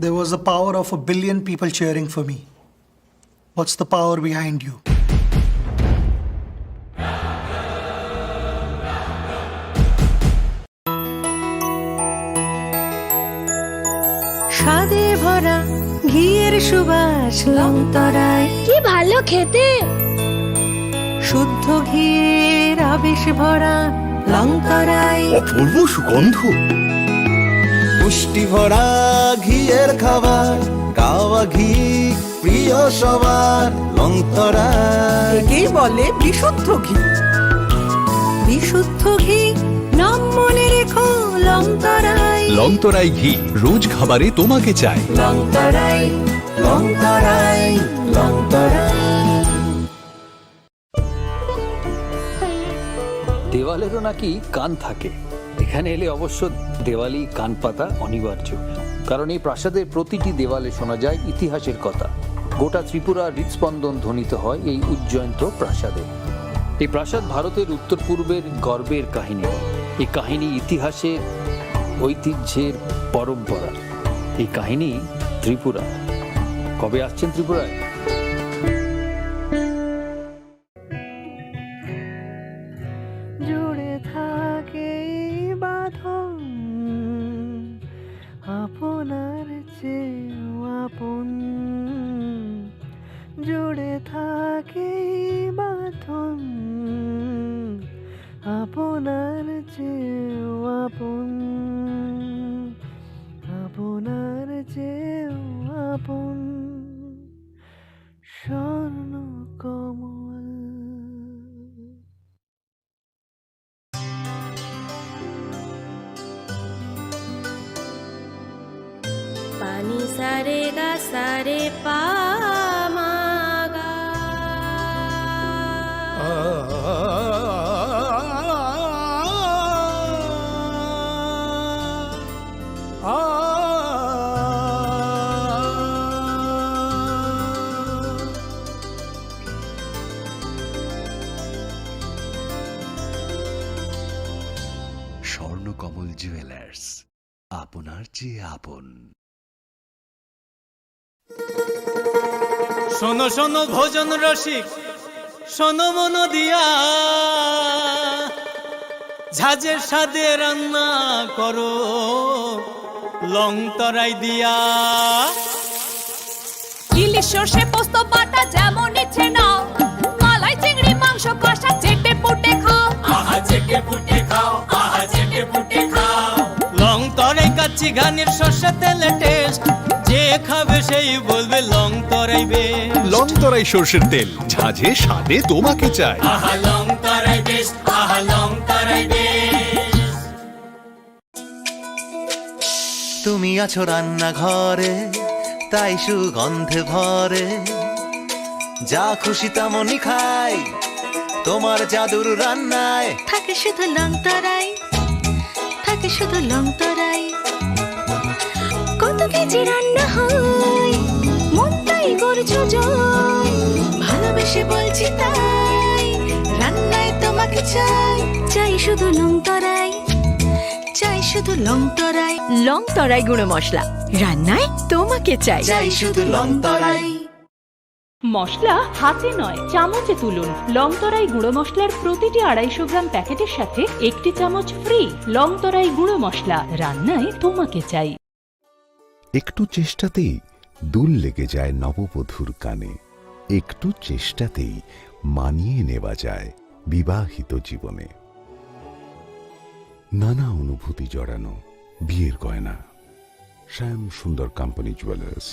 There was the power of 1 billion people cheering for me. What's the power behind you? স্বাদে ভরা ঘিয়ের সুবাস লংতরায়, কি ভালো খেতে। শুদ্ধ ঘিয়ের আবেশ ভরা লংতরায়, অপূর্ব সুগন্ধ, পুষ্টি ভরা ঘিয়ের খাবার, গাওয়া ঘি প্রিয় সবার লংতরায়। একেই বলে বিশুদ্ধ ঘি। বিশুদ্ধ ঘি নাম মনে রেখো লংতরায়। লংতরাই ঘি রোজ খাবারে তোমাকে চাই। লংতরাই, লংতরাই, লংতরাই। দেওয়ালেরও নাকি কান থাকে। এখানে এলে অবশ্য দেওয়ালি কান পাতা অনিবার্য, কারণ এই প্রাসাদের প্রতিটি দেওয়ালে শোনা যায় ইতিহাসের কথা। গোটা ত্রিপুরা হৃদস্পন্দন ধ্বনিত হয় এই উজ্জয়ন্ত প্রাসাদে। এই প্রাসাদ ভারতের উত্তর পূর্বের গর্বের কাহিনী। এই কাহিনী ইতিহাসের, ঐতিহ্যের, পরম্পরা। এই কাহিনী ত্রিপুরা। কবে আসছেন ত্রিপুরায়? জুড়ে থাকে বাঁধন আপনার চেয়েও আপন, জুড়ে থাকে বাঁধন আপনার চেয়েও আপন, আপনার চেয়েও আপন স্বর্ণ কমল। পানি সারে গা সারে পামাগা। স্বর্ণকমল জুয়েলার্স, আপনার চেয়ে আপন। শোনো শোনো ভোজন রসিক, শোনো মন দিয়া, ঝাঁঝের স্বাদে রান্না করো লংতরাই দিয়া। ইলিশ সর্ষে পোস্ত বাটা যেমন ইচ্ছে নাও, মালাই চিংড়ি মাংস কষা চেটে পুটে খাও। আহা চেটে পুটে খাও, আহা চেটে পুটে খাও। লংতরাই কাচ্চি ঘানির সর্ষে তেলে টেস্ট, যে খাবে সেই বলবে লংতরাই বেশ। লংতরাই সর্ষের তেল, ঝাঁঝে স্বাদে তোমাকে চাই। আহা লংতরাই বেশ, আহা লংতরাই বেশ। তুমি আছো রান্নাঘরে, তাই সুগন্ধে ভরে, যা খুশি তেমনই খাই তোমার জাদুর রান্নায়। থাকে শুধু লংতরাই, থাকে শুধু লংতরাই, কত কেজি রান্না হয় মনটাই করছো জয়। ভালোবেসে বলছি তাই, রান্নায় তোমাকে চাই, চাই শুধু লংতরাই, চাই শুধু লংতরাই। লংতরাই গুঁড়ো মশলা, রান্নায় তোমাকে চাই, চাই শুধু লংতরাই। মশলা হাতে নয় চামচে তুলুন। লংতরাই গুঁড়ো মশলার প্রতিটি 250 গ্রাম প্যাকেটের সাথে 1টি চামচ ফ্রি। লংতরাই গুঁড়ো মশলা, রান্নায় তোমাকে চাই। একটু চেষ্টাতেই দুল লেগে যায় নববধূর কানে, একটু চেষ্টাতেই মানিয়ে নেওয়া যায় বিবাহিত জীবনে। নানা অনুভূতি জড়ানো বিয়ের গয়না। শ্যাম সুন্দর কোম্পানি জুয়েলার্স।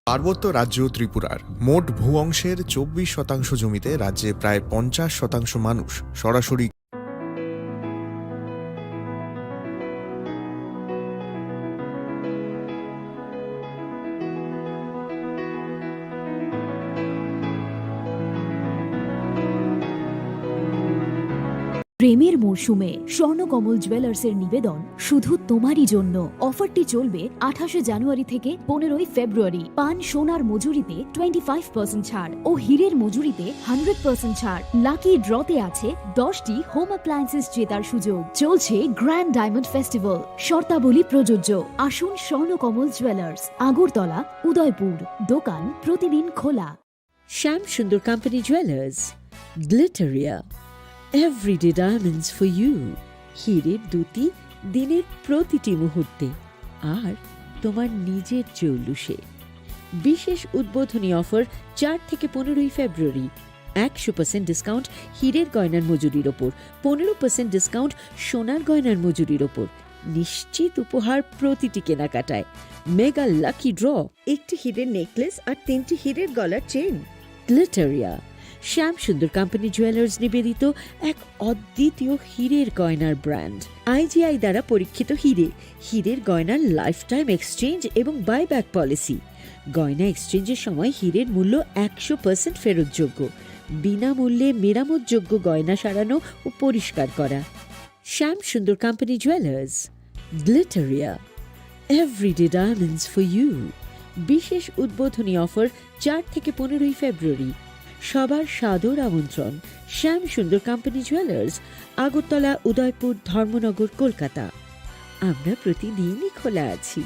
পার্বত্য রাজ্য ত্রিপুরার মোট ভূ অংশের 24% জমিতে রাজ্যে প্রায় 50% মানুষ সরাসরি প্রেমের মরশুমে স্বর্ণকমল জুয়েলার্সের নিবেদন শুধু তোমারই জন্য। অফারটি চলবে 28 জানুয়ারি থেকে 15 ফেব্রুয়ারি। পান সোনার মজুরিতে 25% ছাড় ও হীরের মজুরিতে 100% ছাড়। লাকি ড্রতে আছে 10টি হোম অ্যাপ্লায়েন্সেস জেতার সুযোগ। চলছে গ্র্যান্ড ডায়মন্ড ফেস্টিভ্যাল, শর্তাবলী প্রযোজ্য। আসুন স্বর্ণকমল জুয়েলার্স, আগরতলা, উদয়পুর। দোকান প্রতিদিন খোলা। Shyam Sundar company jewellers, Glitteria, everyday diamonds for you. হীরের দুটি দিনের প্রতিটি মুহূর্তে আর তোমার নিজের জৌলুসে। বিশেষ উদ্বোধনী অফার 4 থেকে 15 ফেব্রুয়ারি। 100% ডিসকাউন্ট হীরের গয়নার মজুরির ওপর, 15% ডিসকাউন্ট সোনার গয়নার মজুরির ওপর। নিশ্চিত উপহার প্রতিটি কেনাকাটায়। মেগা লাকি ড্র, একটি হীরের নেকলেস আর 3টি হীরের গলার চেন। গ্লিটারিয়া, শ্যাম সুন্দর কোম্পানি জুয়েলার্স নিবেদিত এক অদ্বিতীয় হীরের গয়নার ব্র্যান্ড। IGI দ্বারা পরীক্ষিত হীরে, হীরের গয়নার লাইফ টাইম এক্সচেঞ্জ এবং বাইব্যাক পলিসি। গয়না এক্সচেঞ্জের সময় হীরের মূল্য 100% ফেরতযোগ্য। বিনামূল্যে মেরামতযোগ্য গয়না সারানো ও পরিষ্কার করা। Shyam Sundar company jewellers, Glitteria, everyday diamonds for you. বিশেষ উদ্বোধনী অফার 4 থেকে 15 ফেব্রুয়ারি। সবার সাদর আমন্ত্রণ। শ্যাম সুন্দর কোম্পানি জুয়েলার্স, আগরতলা, উদয়পুর, ধর্মনগর, কলকাতা। আমরা প্রতিদিনই খোলা আছি।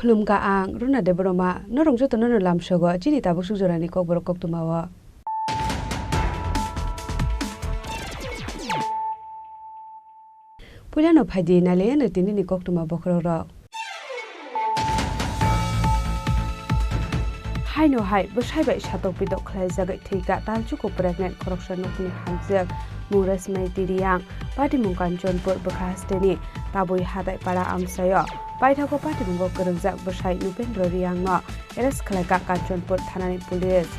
Khulumka ang runa de broma norong joto no lam shogo chini tabu sujorani kokborok koktumawa Pulano phaji nale na tinini koktuma bokroro Haino hai bosai bai satok pidok khlai jagai thika talchu ko pregnant corruption nokni hamjak Muras Maitiriang Pati Mungkanchonpur Bekhasteni Tabui Hadai Para Amsayo Paithako Pati Mungko Kerengjak Besai Nupendra Riangno Eres Khlaka Kanchonpur Thanani Police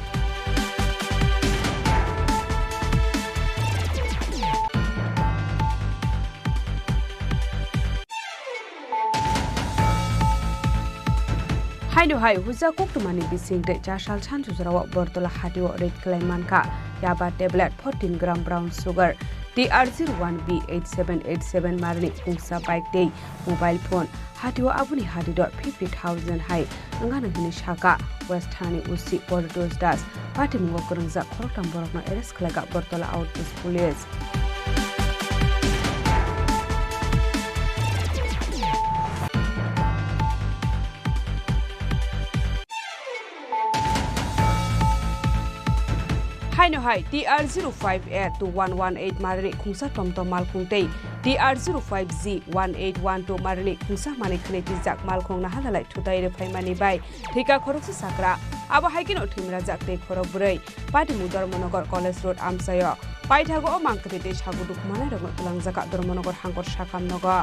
Haino hai huja koktumani bisingde jasal chanju jarawa bortola hatiwo red klaimanka yaba tablet 14 gram brown sugar TR01B8787 marni kungsa bike day mobile phone hatiwo abuni hadido 50,000 hai angana hini shaka west thani usi portos das pati mungo kurangja khoroktam borokno eres khlaga bortola outpost police Haino hai TR05A2118 marli khungsa tomtom mal khungtei TR05Z1812 marli khungsa mani khneti jak mal khong na halalai thutai re phaimani bai thika khoroksa sakra abo haikin othimra jakte khorok burei pati mu Dharmanagar College Road Amsayo paithago o mangkrete sagudu khmane rong tulangjaka Dharmanagar hangkor sakam nogo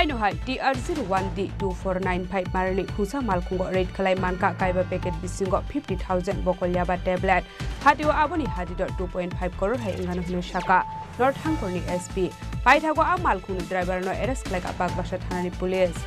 Haino hai TR01D2495 marali husa malkungo rate khalai manka kaiba packet bisingo 50,000 bokolyaba tablet hatiwa aboni hadidor 2.5 crore hai ingano hnu shaka North Hangkorni SP paithago a malkuni driver no arrest khalai ka bagbasa thanani police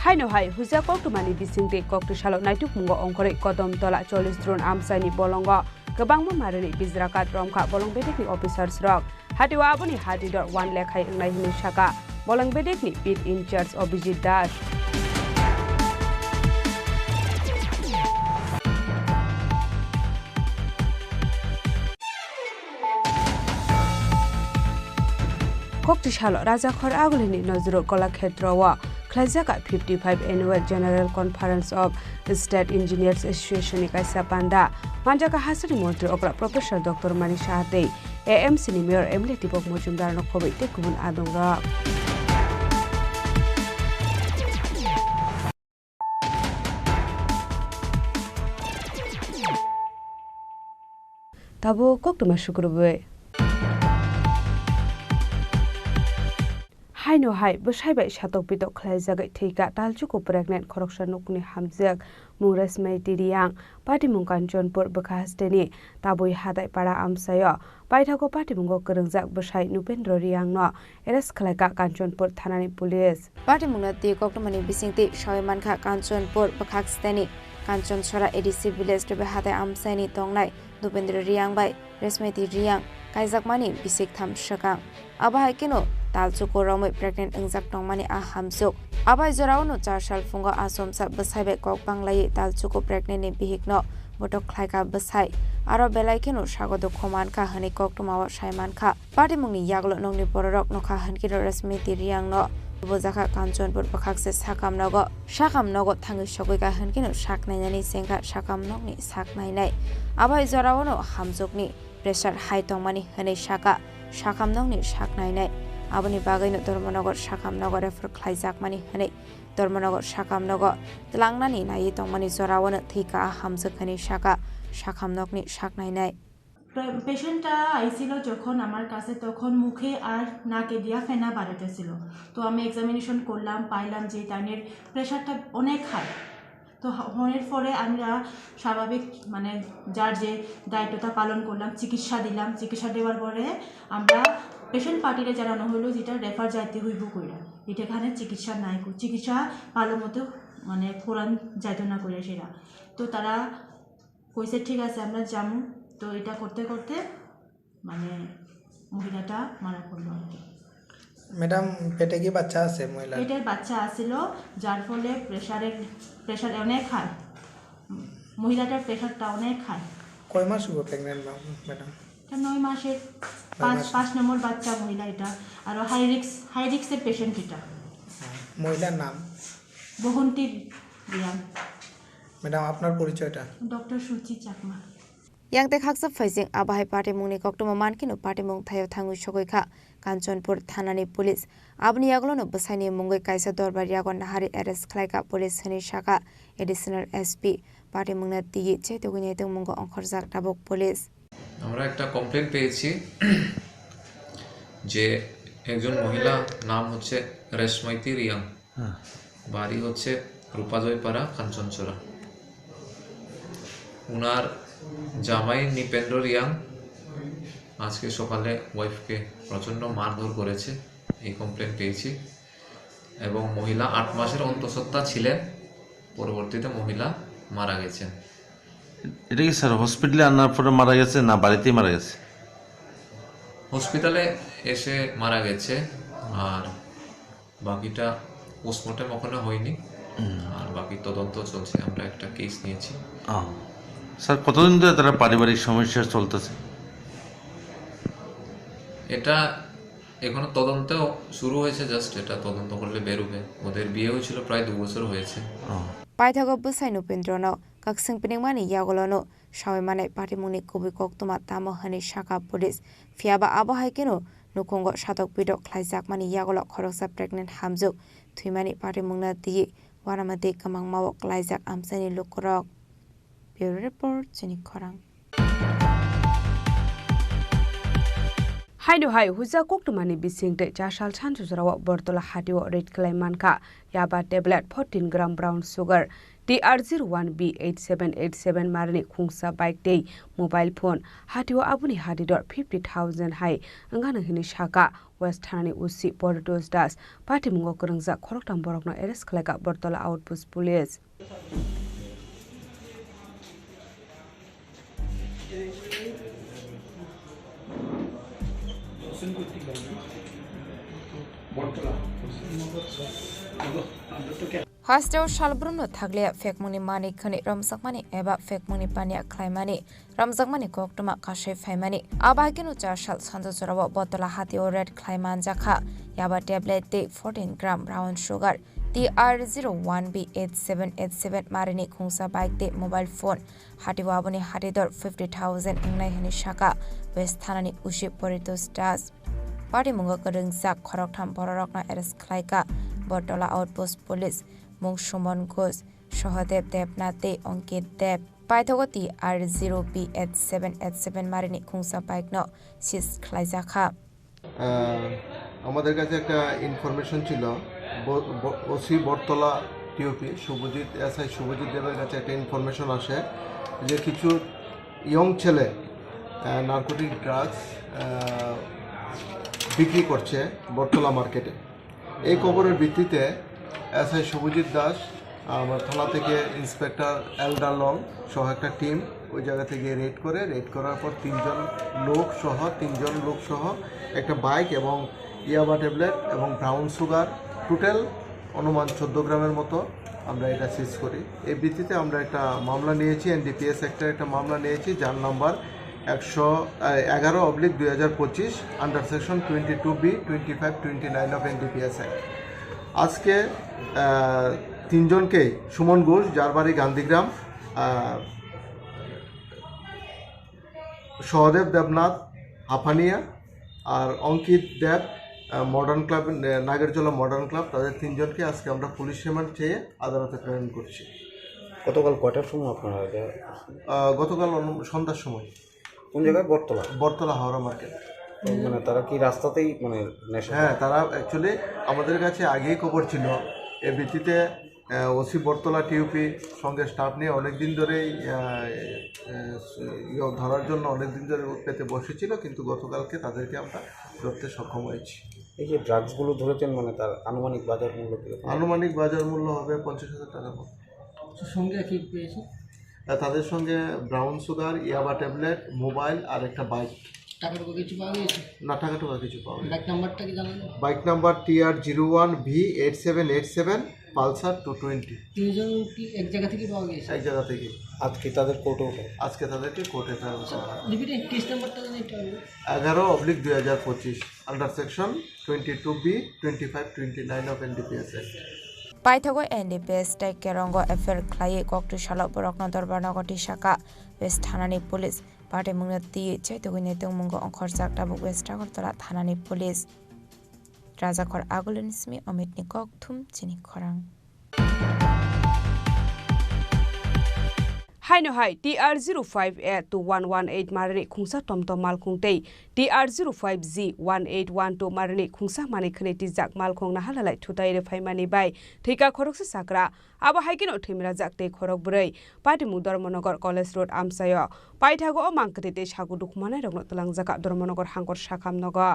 Haino hai huja koktumani bisingte koktishalo naituk mungo ongkore kodom tola 40 drone amsaini bolongo gobangma marani bizrakat romkha bolongbedekni officers rok hatiwa aboni hadidor 1 lakh hai ngai hinu shaka bolongbedekni pit in charge Abhijit Das Koktishalo Raja Khor Agulini Nozuro Kolakshetrawa Klajaka 55 Annual General Conference of the State Engineers Association Kaisa Panda Manjaka Hasri Montri Okra Professor Dr. Manisha Hate AMC ni Mayor Emily Tipok Mojumdar no Kobe Tekun Adonga Tabo Koktuma Shukrube Haino hai bwsai bai satok pitok khlai jagai theika talchuko pregnant khoroksa nukni hamjak mungres meitiriang pati mungkan jonpur bakhasteni taboi hadai para amsayo paithago pati mungo krengjak bwsai nupendro riang no arrest khlai ka kanchonpur thanani police pati mungna ti koktomani bisingti shoi mankha kanchonpur bakhasteni kanchon sora ADC village tobe hadai amsaini tongnai nupendro riang bai resmeti riang kaijakmani bisik tham shaka abai kino talchuko romoi pregnant ingjak tongmani a hamjuk abai jorauno 4 sal fungo asomsa bwsaibe kok banglai talchuko pregnant ni bihikno botok khlaika bwsai aro belai keno sagodo khoman ka hani koktomawa saiman kha patimungni yaglo nongni bororok nokha hankiro rasmiti riangno bojaka kanchonpur pakhakse sakamnogo thangi sogoika hankino saknainani sengka sakamnokni saknainai abai jorauno hamjukni pressure high tongmani hani sakamnokni saknainai aboni bagaino Dharmanagar Sakamnagar refer khlaijakmani hani Dharmanagar Sakamnagar tlangnani nai tongmani jorawana thika hamjakhani sakamnokni saknainai পেশেন্টটা আইছিল যখন আমার কাছে তখন মুখে আর নাকে দিয়া ফেনা বাড়াতেছিল তো আমি এক্সামিনেশন করলাম পাইলাম যে তাদের প্রেশারটা অনেক হাই তো হওয়ার পরে আমরা স্বাভাবিক মানে যার যে দায়িত্বটা পালন করলাম চিকিৎসা দেওয়ার পরে আমরা পেশেন্ট পার্টিরে জানানো হলো যেটা রেফার যাইতে হইব কইরা এটা এখানে চিকিৎসা নাই চিকিৎসা ভালো মতো মানে ফোরান যাইতো না কইরা সেরা তো তারা কইছে ঠিক আছে আমরা যাবো তো এটা করতে করতে মানে মহিলাটা মারা পড়লো আর কি ম্যাডাম পেটে কি বাচ্চা আছে মহিলা পেটের বাচ্চা আছিল যার ফলে প্রেসার অনেক হাই মহিলাটার প্রেসারটা অনেক হাই কয় মাস হলো প্রেগন্যান্ট ম্যাডাম 9 মাসের 5 নম্বর বাচ্চা মহিলা এটা আর হাই রিস্কের পেশেন্ট এটা মহিলার নাম বহন্তি রিয়াং ম্যাডাম আপনার পরিচয়টা ডক্টর সুচি Chakma Yang te khaksa phaising abahai party mungni koktoma mankino party mung thayo thangu shogoikha Kanchanpur thanani police abni yaglono bwsaini mungoi kaisa dorbar yagon nahari arrest khlaika police hani shaka additional SP party mungna tiye chetogini teng mungo onkhorjak tabok police আমরা একটা complain পেয়েছি যে একজন মহিলা নাম হচ্ছে রেশমাইতি রিয়াং বাড়ি হচ্ছে রূপাজয়পাড়া কাঞ্চনচড়া উনার জামাই নিপেন্দ্র রিয়াং আজকে সকালে ওয়াইফকে প্রচণ্ড মারধর করেছে এই কমপ্লেন পেয়েছি এবং মহিলা 8 মাসের অন্তঃসত্ত্বা ছিলেন পরবর্তীতে মহিলা মারা গেছেন এটা কি স্যার হসপিটালে আনার পরে মারা গেছে না বাড়িতেই মারা গেছে হসপিটালে এসে মারা গেছে আর বাকিটা পোস্টমর্টেম ওখানে হয়নি আর বাকি তদন্ত চলছে আমরা একটা কেস নিয়েছি স্যার কতদিন ধরে তারা পারিবারিক সমস্যা চলতেছে এটা এখনো তদন্ত শুরু হয়েছে জাস্ট এটা তদন্ত করলে বেরোবে ওদের বিয়ে হয়েছিল প্রায় 2 বছর হয়েছে পাইথাগো বসাই নুপেন্দ্রনো কাকসিং পিনিংমানি ইয়াগলনো সাওয়মানে পাটিমুনি কবি কক্তমা তামহানি শাখা পুলিশ ফিয়াবা আবহাই কেনো নুখঙ্গ সাতক পিডক খ্লাইজাকমানি ইয়াগল খরকসা প্রেগনেন্ট হামজুক থুইমানি পাটিমুংনা দিয়ে waramati kamang mawak laijak amsani lukurok. Bureau Report Chini Khorang. Haino hai huja koktumani bisingte chasal chanchu jarawa bortola hadiwo red klaimanka yaba tablet 14 gram brown sugar TR01B8787 marni khungsa bike day mobile phone hadiwo abuni hadidor 50,000 hai angana hini shaka West Hanani Usi Bordos Das Pati Mungo Kurangza Koroktam Borokno Eres Klega Bortola Outpost Police. Hasteo shalbrumno thagle fekmuni mani khani ramsakmani eba fekmuni pania khlaimani ramjakmani koktuma kashe phaimani abaginu chashal sanjo jorawa botola hatio red khlaiman jakha yaba tablet te 14 gram brown sugar TR01B8787 marini khungsa bike te mobile phone hatiwa aboni hatidor 50,000 engnai hini shaka West Thanani Ushi Poritos Das Party Mungo Kurungzak Khoroktham Bororokna Eres Khlaika Bortola Outpost Police Mung Shumon Ghosh Shohadev Debnate Onkit Deb Paithogoti R0B8787 Marini Khungsa Bike no Sis Khlaijaka আমাদের কাছে একটা information ছিল OC বটতলা TOP Subhajit SI Subhajit দেবের কাছে একটা information আসে যে কিছু ইয়ং ছেলে নার্কোটিক ড্রাগস বিক্রি করছে বটতলা মার্কেটে এই খবরের ভিত্তিতে এসআই শুভজিৎ দাস আমার থানা থেকে ইন্সপেক্টর এলডা লং সহ একটা টিম ওই জায়গা থেকে রেড করার পর তিনজন লোক সহ একটা বাইক এবং ইয়াবা ট্যাবলেট এবং ব্রাউন সুগার টোটাল অনুমান 14 গ্রামের মতো আমরা এটা সিজ করি এই ভিত্তিতে আমরা একটা মামলা নিয়েছি এনডিপিএস একটা মামলা নিয়েছি যার number 111/2025 under section 22B 2529 of NDPS act আজকে তিনজনকে সুমন ঘোষ যার বাড়ি গান্ধীগ্রাম সহদেব দেবনাথ হাফানিয়া আর Ankit Deb modern club Nagerjala modern club তাদের তিনজনকে আজকে আমরা পুলিশ রিমান্ড চেয়ে আদালতে প্রেরণ করছি গতকাল কয়টার সময় আপনারা গতকাল সন্ধ্যার সময় কোন জায়গায় বটতলা হাওড়া মার্কেট মানে তারা কি রাস্তাতেই মানে হ্যাঁ তারা অ্যাকচুয়ালি আমাদের কাছে আগেই খবর ছিল এর ভিত্তিতে ওসি বটতলা টিউপি সঙ্গে স্টাফ নিয়ে অনেকদিন ধরেই ধরার জন্য অনেকদিন ধরে পেতে বসেছিল কিন্তু গতকালকে তাদেরকে আমরা ধরতে সক্ষম হয়েছি এই যে ড্রাগসগুলো ধরেছেন মানে তার আনুমানিক বাজার মূল্য হবে 50,000 টাকা মতো সঙ্গে কি পেয়েছে তাদের সঙ্গে ব্রাউন সুগার ইয়াবা ট্যাবলেট মোবাইল আর একটা বাইক টাকা কিছু পাওয়া গেছে না টাকা কিছু পাওয়া বাইক নাম্বারটা কি জানেন বাইক নাম্বার TR01B8787 পালসার 220 তিনজন কি এক জায়গা থেকে পাওয়া গেছে এক জায়গা থেকে আজকে তাদেরকে কোর্টে ফেরত করা হয় লিমিটে কেস নাম্বারটা জানেন একটু 11/2025 under section 22B 2529 of NDPS act Paithago NDPS Tech Kerongo Affair Claye Koktu Shalok Borokno Dorbanagoti Shaka West Thanani Police Party Munati Chaitogine Mungo Onkhorjak Tabuk West Agartala Thanani Police Rajakor Agulinismi Omitni Koktum Chini Khorang Haino hai TR05A2118 marni khungsa tomtom mal khungtei TR05Z1812 marni khungsa mani khneti jak mal khong na halalai thutai re phaimani bai thika khoroksa sakra aba haikino thimra jakte khorok brei pati mu Dharmanagor College Road Amsayo paithago o mangkete sagu dukmanai rokno talangjaka Dharmanagor hangkor sakham nogo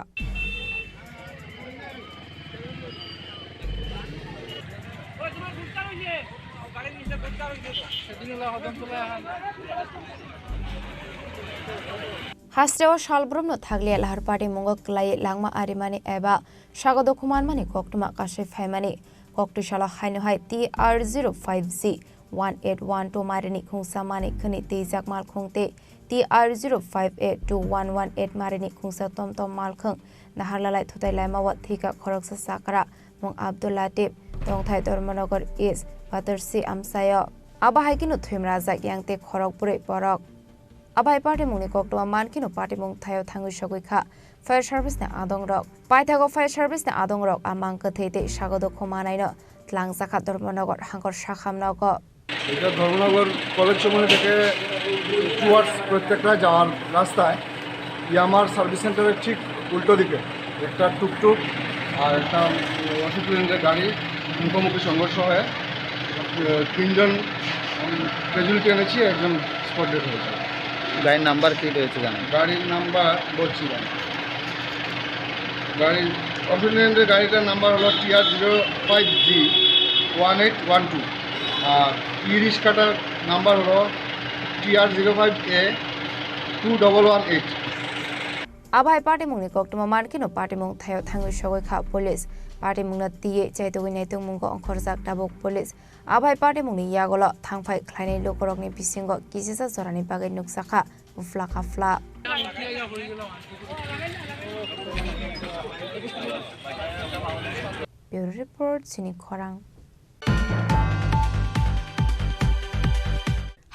Hasteo shalbrumno thagle lahar party mungo klai langma arimani eba sagodo kumanmani koktuma kashe phaimani koktu shala haino hai TR05Z1812 marini khungsa mani khani tejak mal khungte TR05A2118 marini khungsa tomtom mal khung naharlalai thutai laima wa thika khoroksa sakara mung Abdullatif Dongthai Dharmanagor East Patarsi Amsayo aba haikino thimra jak yangte khorok pure porok Abai party mungni kokto mankino party mung thayo thangu shoguikha fire service na adong rok paithago fire service na adong rok amang kathete sagodo khomanai no tlangzakha Dharmanagar hangor shakhamnago এটা Dharmanagar college Chowmuhani থেকে towards প্রত্যেকটা যাওয়ার রাস্তায় ইয়ামার service সেন্টারের ঠিক উল্টো দিকে একটা টুকটুক আর একটা অশোক লেনের গাড়ি মুখোমুখি সংঘর্ষ হয়ে 3 জন ক্যাজুয়ালিটি এনেছি, একজন স্পট ডেথ হয়েছে। গাড়ির নাম্বার কি রয়েছে জানেন? গাড়ির নাম্বার বলছি না, গাড়ির অশোক লেনের গাড়িটার নাম্বার হলো TR05G1812 আর ই রিক্সাটার নাম্বার হলো TR05A2118। Abai party mungni koktuma markino party mung thayo thangu shogoi kha police party mungna tiye chaitogoi naitung mungko ongkhorjak tabuk police abai party mungni yagolo thangphai khlainai lokorokni bisingo kisisa jorani bagai nuksakha ufla khafla Bureau report Chini Khorang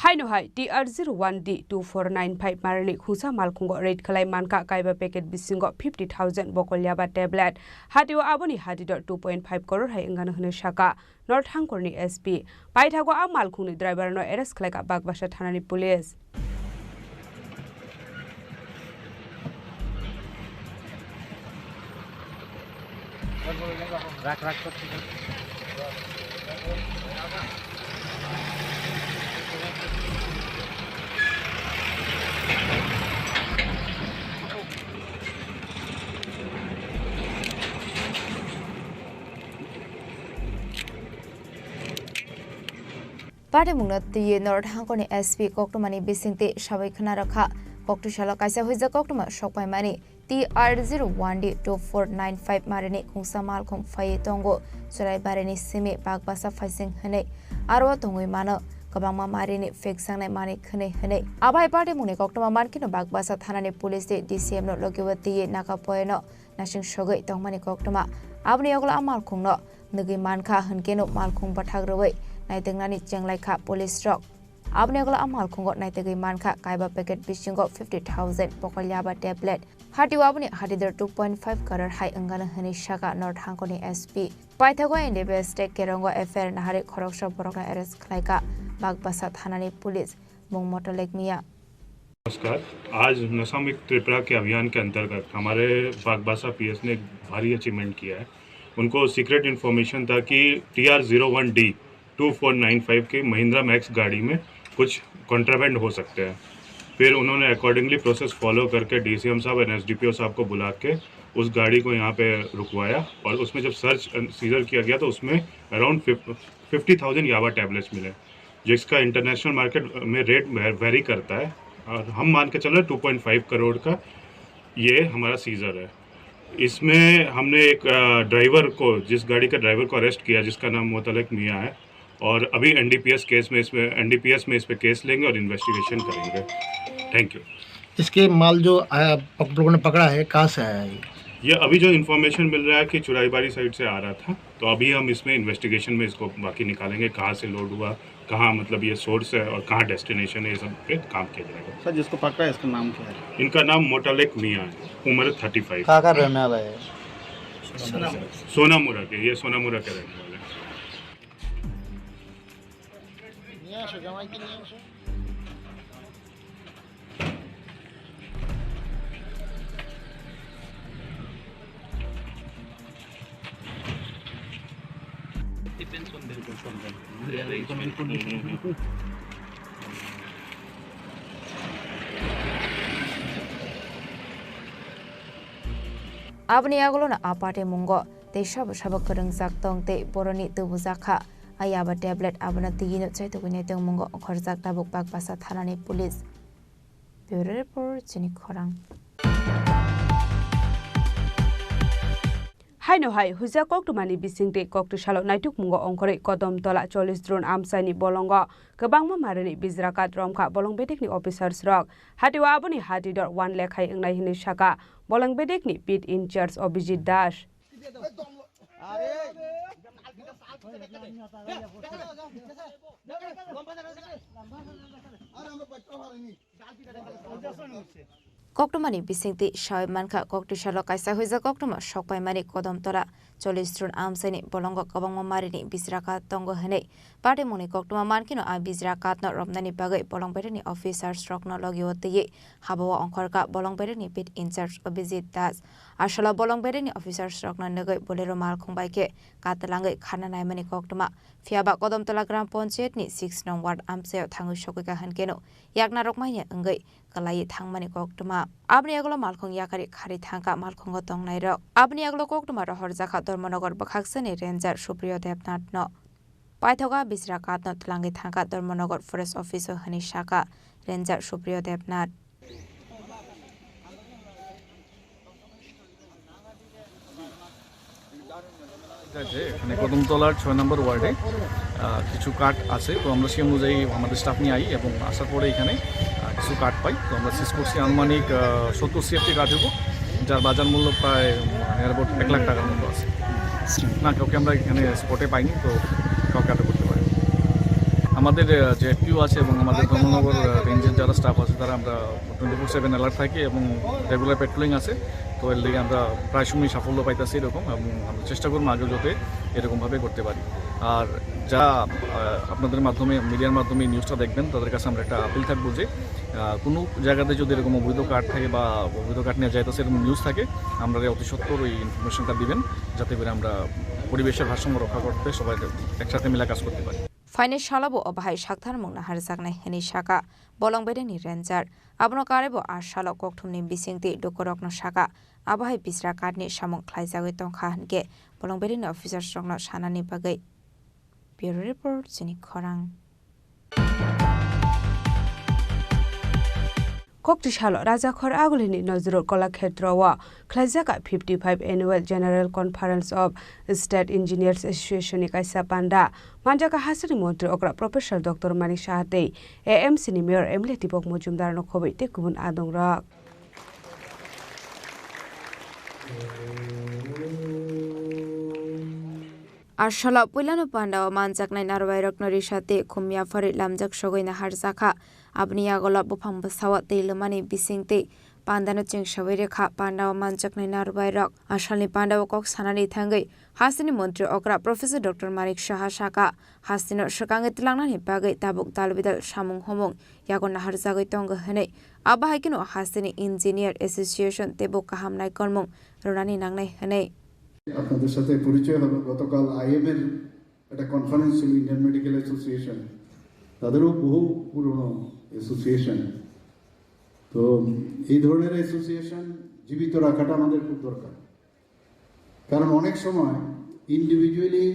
Haino hai TR01D2495 marani khusa malkhungo rate khalai manka kaiba packet bisingo 50,000 bokolya ba tablet hatiwa aboni hatidor 2.5 crore hai engana hne shaka north hangkorni SP paithago a malkhungni driver no arrest khalai ka bagbasa thanani police রাখ Party mungna tiye north hangkorni SP koktumani bisingte sabai khana rakha koktushala kaisa hoija koktuma sokpai mani TR01D2495 marini khungsa malkhung phai tongo surai bareni simi bagbasa phaising hne arwa tongoi mano kabangma marini fake sangnai mani khne hne abai party mungni koktuma markino bagbasa thanani police de DCM no logiwati naka poeno nasing sogoi tongmani koktuma abni ogla amalkhung no nugi mankha hnkeno malkhung pathagroi naitingnani chenglai police rock abne gola amal khongo naitegi mankha kaiba packet bisingo 50,000 pokolya ba tablet hatiwa abni hatider 2.5 crore hai angana hani shaka north hangkoni SP paithago indebe state kerongo affair nahari khoroksa borokna arrest khlaika bagbasa thanani police mung motorlek miya। नमस्कार, आज नशा मुक्त त्रिपुरा के अभियान के अंतर्गत हमारे बागबासा PS ने एक भारी अचीवमेंट किया है। उनको सीक्रेट इन्फॉर्मेशन था कि TR01D2495 की महिंद्रा मैक्स गाड़ी में कुछ कॉन्ट्राबैंड हो सकते हैं। फिर उन्होंने अकॉर्डिंगली प्रोसेस फॉलो करके DCM साहब और SDPO साहब को बुला के उस गाड़ी को यहाँ पे रुकवाया और उसमें जब सर्च सीजर किया गया तो उसमें अराउंड 50,000 याबा टैबलेट्स मिले, जिसका इंटरनेशनल मार्केट में रेट वेरी करता है और हम मान के चल रहे 2.5 करोड़ का ये हमारा सीजर है। इसमें हमने एक ड्राइवर को, जिस गाड़ी का ड्राइवर को अरेस्ट किया जिसका नाम मोतलक मियाँ है और अभी NDPS में इस पे केस लेंगे और इन्वेस्टिगेशन करेंगे। Thank you. इसके माल जो लोगों ने पकड़ा है कहाँ से आया है? ये अभी जो इन्फॉर्मेशन मिल रहा है कि चुराईबारी साइड से आ रहा था, तो अभी हम इसमें इन्वेस्टिगेशन में इसको बाकी निकालेंगे कहाँ से लोड हुआ, कहाँ मतलब ये सोर्स है और कहाँ डेस्टिनेशन है, ये सब पे काम किया जाएगा। सर जिसको पकड़ा है इसका नाम क्या है? इनका नाम मोटलेक मियाँ है, उम्र 35। कहाँ का रहने वाला है? सोनामुरा के, ये सोनामुरा के रहने वाले हैं। Abni agolona apate mungo te shab kereng zaktong te boroni tubuzakha ayaba tablet abana tigino chaitogine teng mungo khorjak tabuk bagbasa thanani police Bureau report Chini Khorang Haino hai huja koktumani bisingte koktusalo naituk mungo ongkore kodom tola 40 drone amsaini bolongo kebangma marani bizrakat romkha bolong bedekni officers rok hatiwa aboni hatidor 1 lakh hai engnai hini shaka bolong bedekni pit in charge Abhijit Das Koktumani bisingti shai mankha koktusalo kaisa hoija koktuma sokpai mani kodom tora 40 run amsaini bolongo kabangma marini bisraka tongo hene pade moni koktuma mankino a bisraka no romnani bagai bolongbereni officers rokno logiote habawa onkorka bolongbereni pit in charge Abhijit Das ashala bolongbereni officers rokno negai bolero mal khongbaike katalangai khana naimani koktuma fiaba kodamtala gram panchayat ni 6 nong ward amsayo thangu shokika hankeno yakna rokmaiya angai kalai thangmani koktuma abni aglo malkhong yakari khari thangka malkhongo tongnai rok abni aglo koktuma ro horjaka Dharmanagar বখাকসনি ranger Supriyo Debnath ন পাইথগা বিজরাকাত ন থলাঙ্গি থাকা Dharmanagar forest officer হনি শাখা ranger Supriyo Debnath এখানে কদমতলার 6 নম্বর ওয়ার্ডে কিছু কাঠ আছে তো আমরা সেই অনুযায়ী আমাদের স্টাফ নিয়ে আই এবং আসার পরে এখানে কিছু কাঠ পাই তো আমরা সিজ করছি আনুমানিক 70-80 কাঠ হবো যার বাজার মূল্য প্রায় অ্যাবাউট 1 লাখ টাকার মতো আছে না কাউকে আমরা এখানে স্পটে পাইনি তো কাউকে আটক করতে পারি আমাদের যে এফপিও আছে এবং আমাদের ধর্মনগর রেঞ্জের যারা স্টাফ আছে তারা আমরা 24/7 অ্যালার্ট থাকি এবং রেগুলার পেট্রোলিং আছে তো এর লিগে আমরা প্রায় সময় সাফল্য পাইতেছি এরকম এবং আমরা চেষ্টা করবো আগে যাতে এরকমভাবে করতে পারি আর যা আপনাদের মাধ্যমে মিডিয়ার মাধ্যমে নিউজটা দেখবেন তাদের কাছে আমরা একটা আপিল থাকবো যে কোনো জায়গাতে যদি এরকম অবৈধ কার্ড থাকে বা অবৈধ কার্ড নিয়ে যাইতেছে এরকম নিউজ থাকে আমরা অতি সত্বর ওই ইনফরমেশনটা দিবেন যাতে করে আমরা পরিবেশের ভারসাম্য রক্ষা করতে সবাই একসাথে মিলে কাজ করতে পারি ফাইনে শালাবো অবাহাই সাকথার মুংনা হারজাকনাই হেনি শাখা বলংবেরেনি রেঞ্জার আবনো কারেবো আর শালক ককথুমনি বিসিংতি ডকরকনো শাখা আবাহাই বিসরা কার্ডনি সামং খ্লাইজাগৈ তংখা হানকে বলংবেরেনি অফিসার স্রংনো সানানি বাগৈ ব্যুরো রিপোর্ট চিনি খরাং Koktisalo Rajakhor Agulini Nazrul Kolakshetrawa Khlaijaka 55 Annual General Conference of State Engineers Association Kaisa Panda Manjaka Hasani Montri Okra Professor Dr. Manik Shahate AMC ni Mayor Emily Tipok Mujumdar no Khobei te kubun adong rak Arshala Pulano Panda Manjaknai Narwai Roknori Shate Khumya Farid Lamjak Shogoina Harzaka Abniya Gola Bupang Basawat Te Lumani Bisingte Pandano Ching Shawirekha Panda Manjaknai Narwai Rok Ashalni Panda Kok Sanani Thangai Hasini Montri Okra Professor Dr. Manik Shah Shaka Hasino Shakange Tilangna Bagai Tabuk Talbidal Shamung Homong Yagona Harzagai Tonga Hene Abahakino Hasini Engineer Association Tebo Kahamnai Kormong Ronani Nangnai Hene আপনাদের সাথে পরিচয় হলো গতকাল আইএমের একটা conference ছিল Indian medical association তাদেরও বহু পুরনো অ্যাসোসিয়েশন তো এই ধরনের অ্যাসোসিয়েশন জীবিত রাখাটা আমাদের খুব দরকার কারণ অনেক সময় ইন্ডিভিজুয়ালি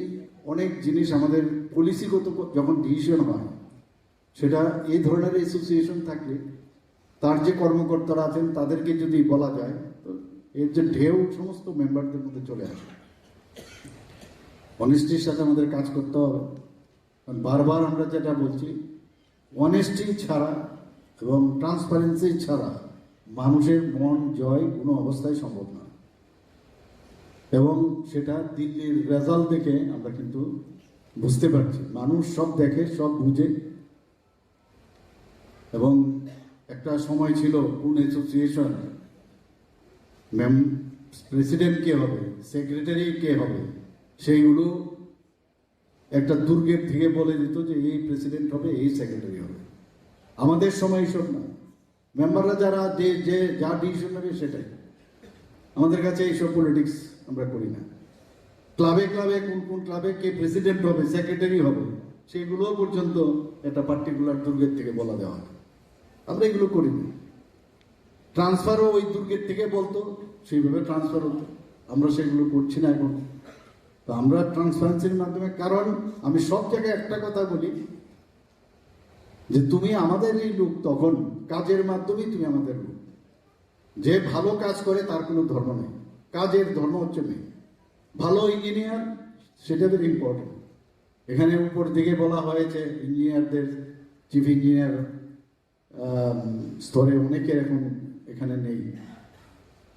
অনেক জিনিস আমাদের পলিসিগত যখন ডিসিশন হয় সেটা এই ধরনের অ্যাসোসিয়েশন থাকলে তার যে কর্মকর্তারা আছেন তাদেরকে যদি বলা যায় এর যে ঢেউ সমস্ত মেম্বারদের মধ্যে চলে আসে অনেস্টির সাথে আমাদের কাজ করতে হবে কারণ বারবার আমরা যেটা বলছি অনেস্টি ছাড়া এবং ট্রান্সপারেন্সি ছাড়া মানুষের মন জয় কোনো অবস্থায় সম্ভব না এবং সেটা দিল্লির রেজাল্ট দেখে আমরা কিন্তু বুঝতে পারছি মানুষ সব দেখে সব বুঝে এবং একটা সময় ছিল কোন অ্যাসোসিয়েশন প্রেসিডেন্ট কে হবে সেক্রেটারি কে হবে সেইগুলো একটা দুর্গের থেকে বলে দিত যে এই প্রেসিডেন্ট হবে এই সেক্রেটারি হবে আমাদের সময় এইসব না মেম্বাররা যারা যে যা ডিসিশন নেবে সেটাই আমাদের কাছে এইসব পলিটিক্স আমরা করি না ক্লাবে ক্লাবে কোন ক্লাবে কে প্রেসিডেন্ট হবে সেক্রেটারি হবে সেগুলো পর্যন্ত একটা পার্টিকুলার দুর্গের থেকে বলা দেওয়া হয় আমরা এগুলো করি না ট্রান্সফারও ওই দুর্গের থেকে বলতো সেইভাবে ট্রান্সফার হতো আমরা সেগুলো করছি না এখন তো আমরা ট্রান্সপারেন্সির মাধ্যমে কারণ আমি সব জায়গায় একটা কথা বলি যে তুমি আমাদের এই লোক তখন কাজের মাধ্যমেই তুমি আমাদের লোক যে ভালো কাজ করে তার কোনো ধর্ম নেই কাজের ধর্ম হচ্ছে নেই ভালো ইঞ্জিনিয়ার সেটা ভেরি ইম্পর্টেন্ট এখানে উপর দিকে বলা হয়েছে ইঞ্জিনিয়ারদের চিফ ইঞ্জিনিয়ার স্তরে অনেকের এখন এখানে নেই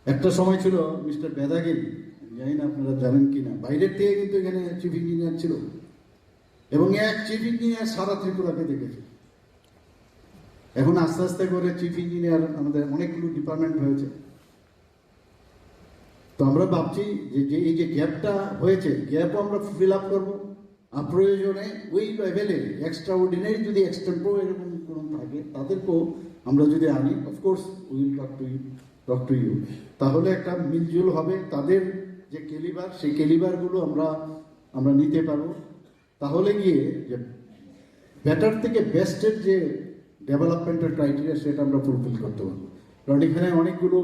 একটা সময় ছিল মিস্টার বেদাগিরি জানি না আপনারা জানেন কিনা বাইরের থেকে কিন্তু এখানে চিফ ইঞ্জিনিয়ার ছিল এবং এক চিফ ইঞ্জিনিয়ার সারা ত্রিপুরাকে দেখেছে এখন আস্তে আস্তে করে চিফ ইঞ্জিনিয়ার আমাদের অনেকগুলো ডিপার্টমেন্ট হয়েছে তো আমরা ভাবছি যে এই যে গ্যাপটা হয়েছে, গ্যাপও আমরা ফিল আপ করবো। আর প্রয়োজনে ওই লেভেলে এক্সট্রা অর্ডিনারি যদি এক্সটেম্পো এরকম কোনো থাকে তাদেরকেও আমরা যদি আনি, of course will talk to you, তাহলে একটা মিলজুল হবে। তাদের যে ক্যালিবার, সেই ক্যালিবারগুলো আমরা নিতে পারবো। তাহলে গিয়ে যে বেটার থেকে বেস্টের যে ডেভেলপমেন্টের ক্রাইটেরিয়া সেটা আমরা ফুলফিল করতে পারবো। কারণ এখানে অনেকগুলো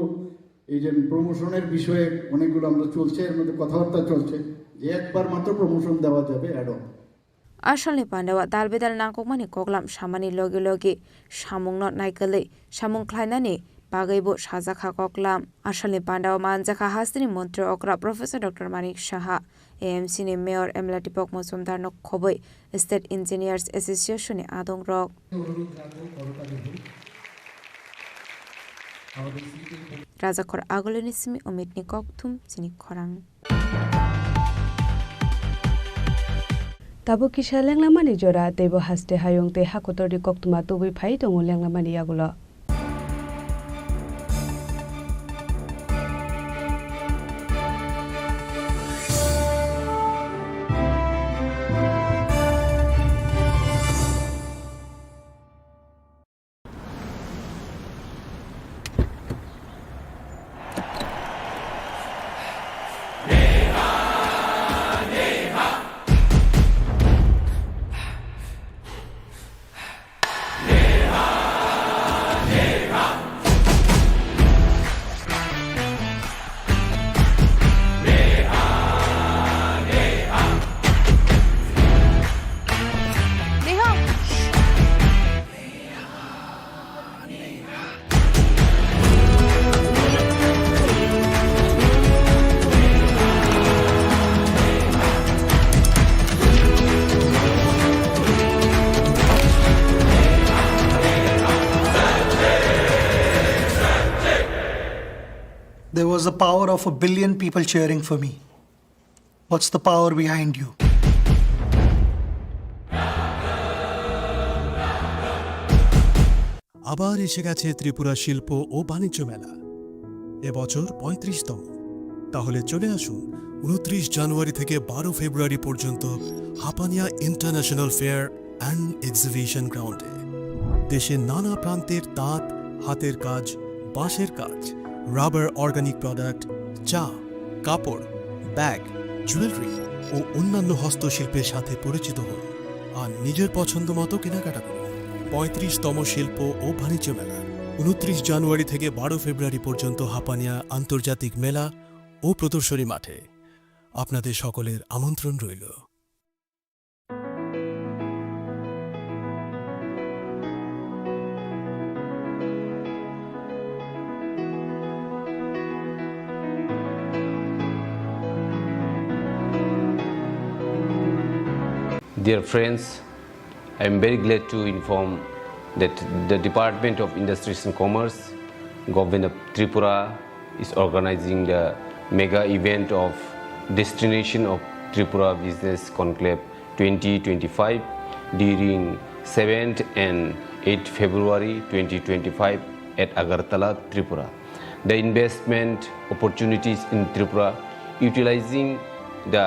এই যে প্রমোশনের বিষয়ে অনেকগুলো আমরা চলছে, এর মধ্যে কথাবার্তা চলছে যে একবার মাত্র প্রমোশন দেওয়া যাবে add on. Ashalni Pandawa Dalbedal Nakokmani Koklam Shamani Logi Logi Shamung not Naikali Shamung Klainani Bagaibo Shazaka Koklam Ashalni Pandawa Manjaka Hastini Montre Okra Professor Dr. Manik Shaha AMC ni Mayor Emlatipok Mosumdar no Khoboi State Engineers Association ni Adong Rock Rajakor Agolinismi Omitni Koktum Chini Khorang Tabo kisha lenglamani jora tebo haste hayong te hakotori koktuma tubi phai tongo lenglamani yagulo. There was the power of 1 billion people cheering for me. What's the power behind you? আবার এসে গেছে ত্রিপুরা শিল্প ও বাণিজ্য মেলা, এবছর 35তম। তাহলে চলে আসুন 29 জানুয়ারি থেকে 12 ফেব্রুয়ারি পর্যন্ত Hapania international fair and exhibition গ্রাউন্ডে। দেশের নানা প্রান্তের তাঁত, হাতের কাজ, বাঁশের কাজ, রাবার অর্গানিক প্রোডাক্ট, চা, কাপড়, ব্যাগ, জুয়েলারি ও অন্যান্য হস্তশিল্পের সাথে পরিচিত হন আর নিজের পছন্দ মতো কেনাকাটা করুন। 35তম শিল্প ও বাণিজ্য মেলা 29 জানুয়ারি থেকে 12 ফেব্রুয়ারি পর্যন্ত হাপানিয়া আন্তর্জাতিক মেলা ও প্রদর্শনী মাঠে। আপনাদের সকলের আমন্ত্রণ রইল। Dear friends, I am very glad to inform that the Department of Industries and Commerce, Government of Tripura, is organizing the mega event of Destination of Tripura Business Conclave 2025 during 7th and 8th February 2025 at Agartala, Tripura. The investment opportunities in Tripura, utilizing the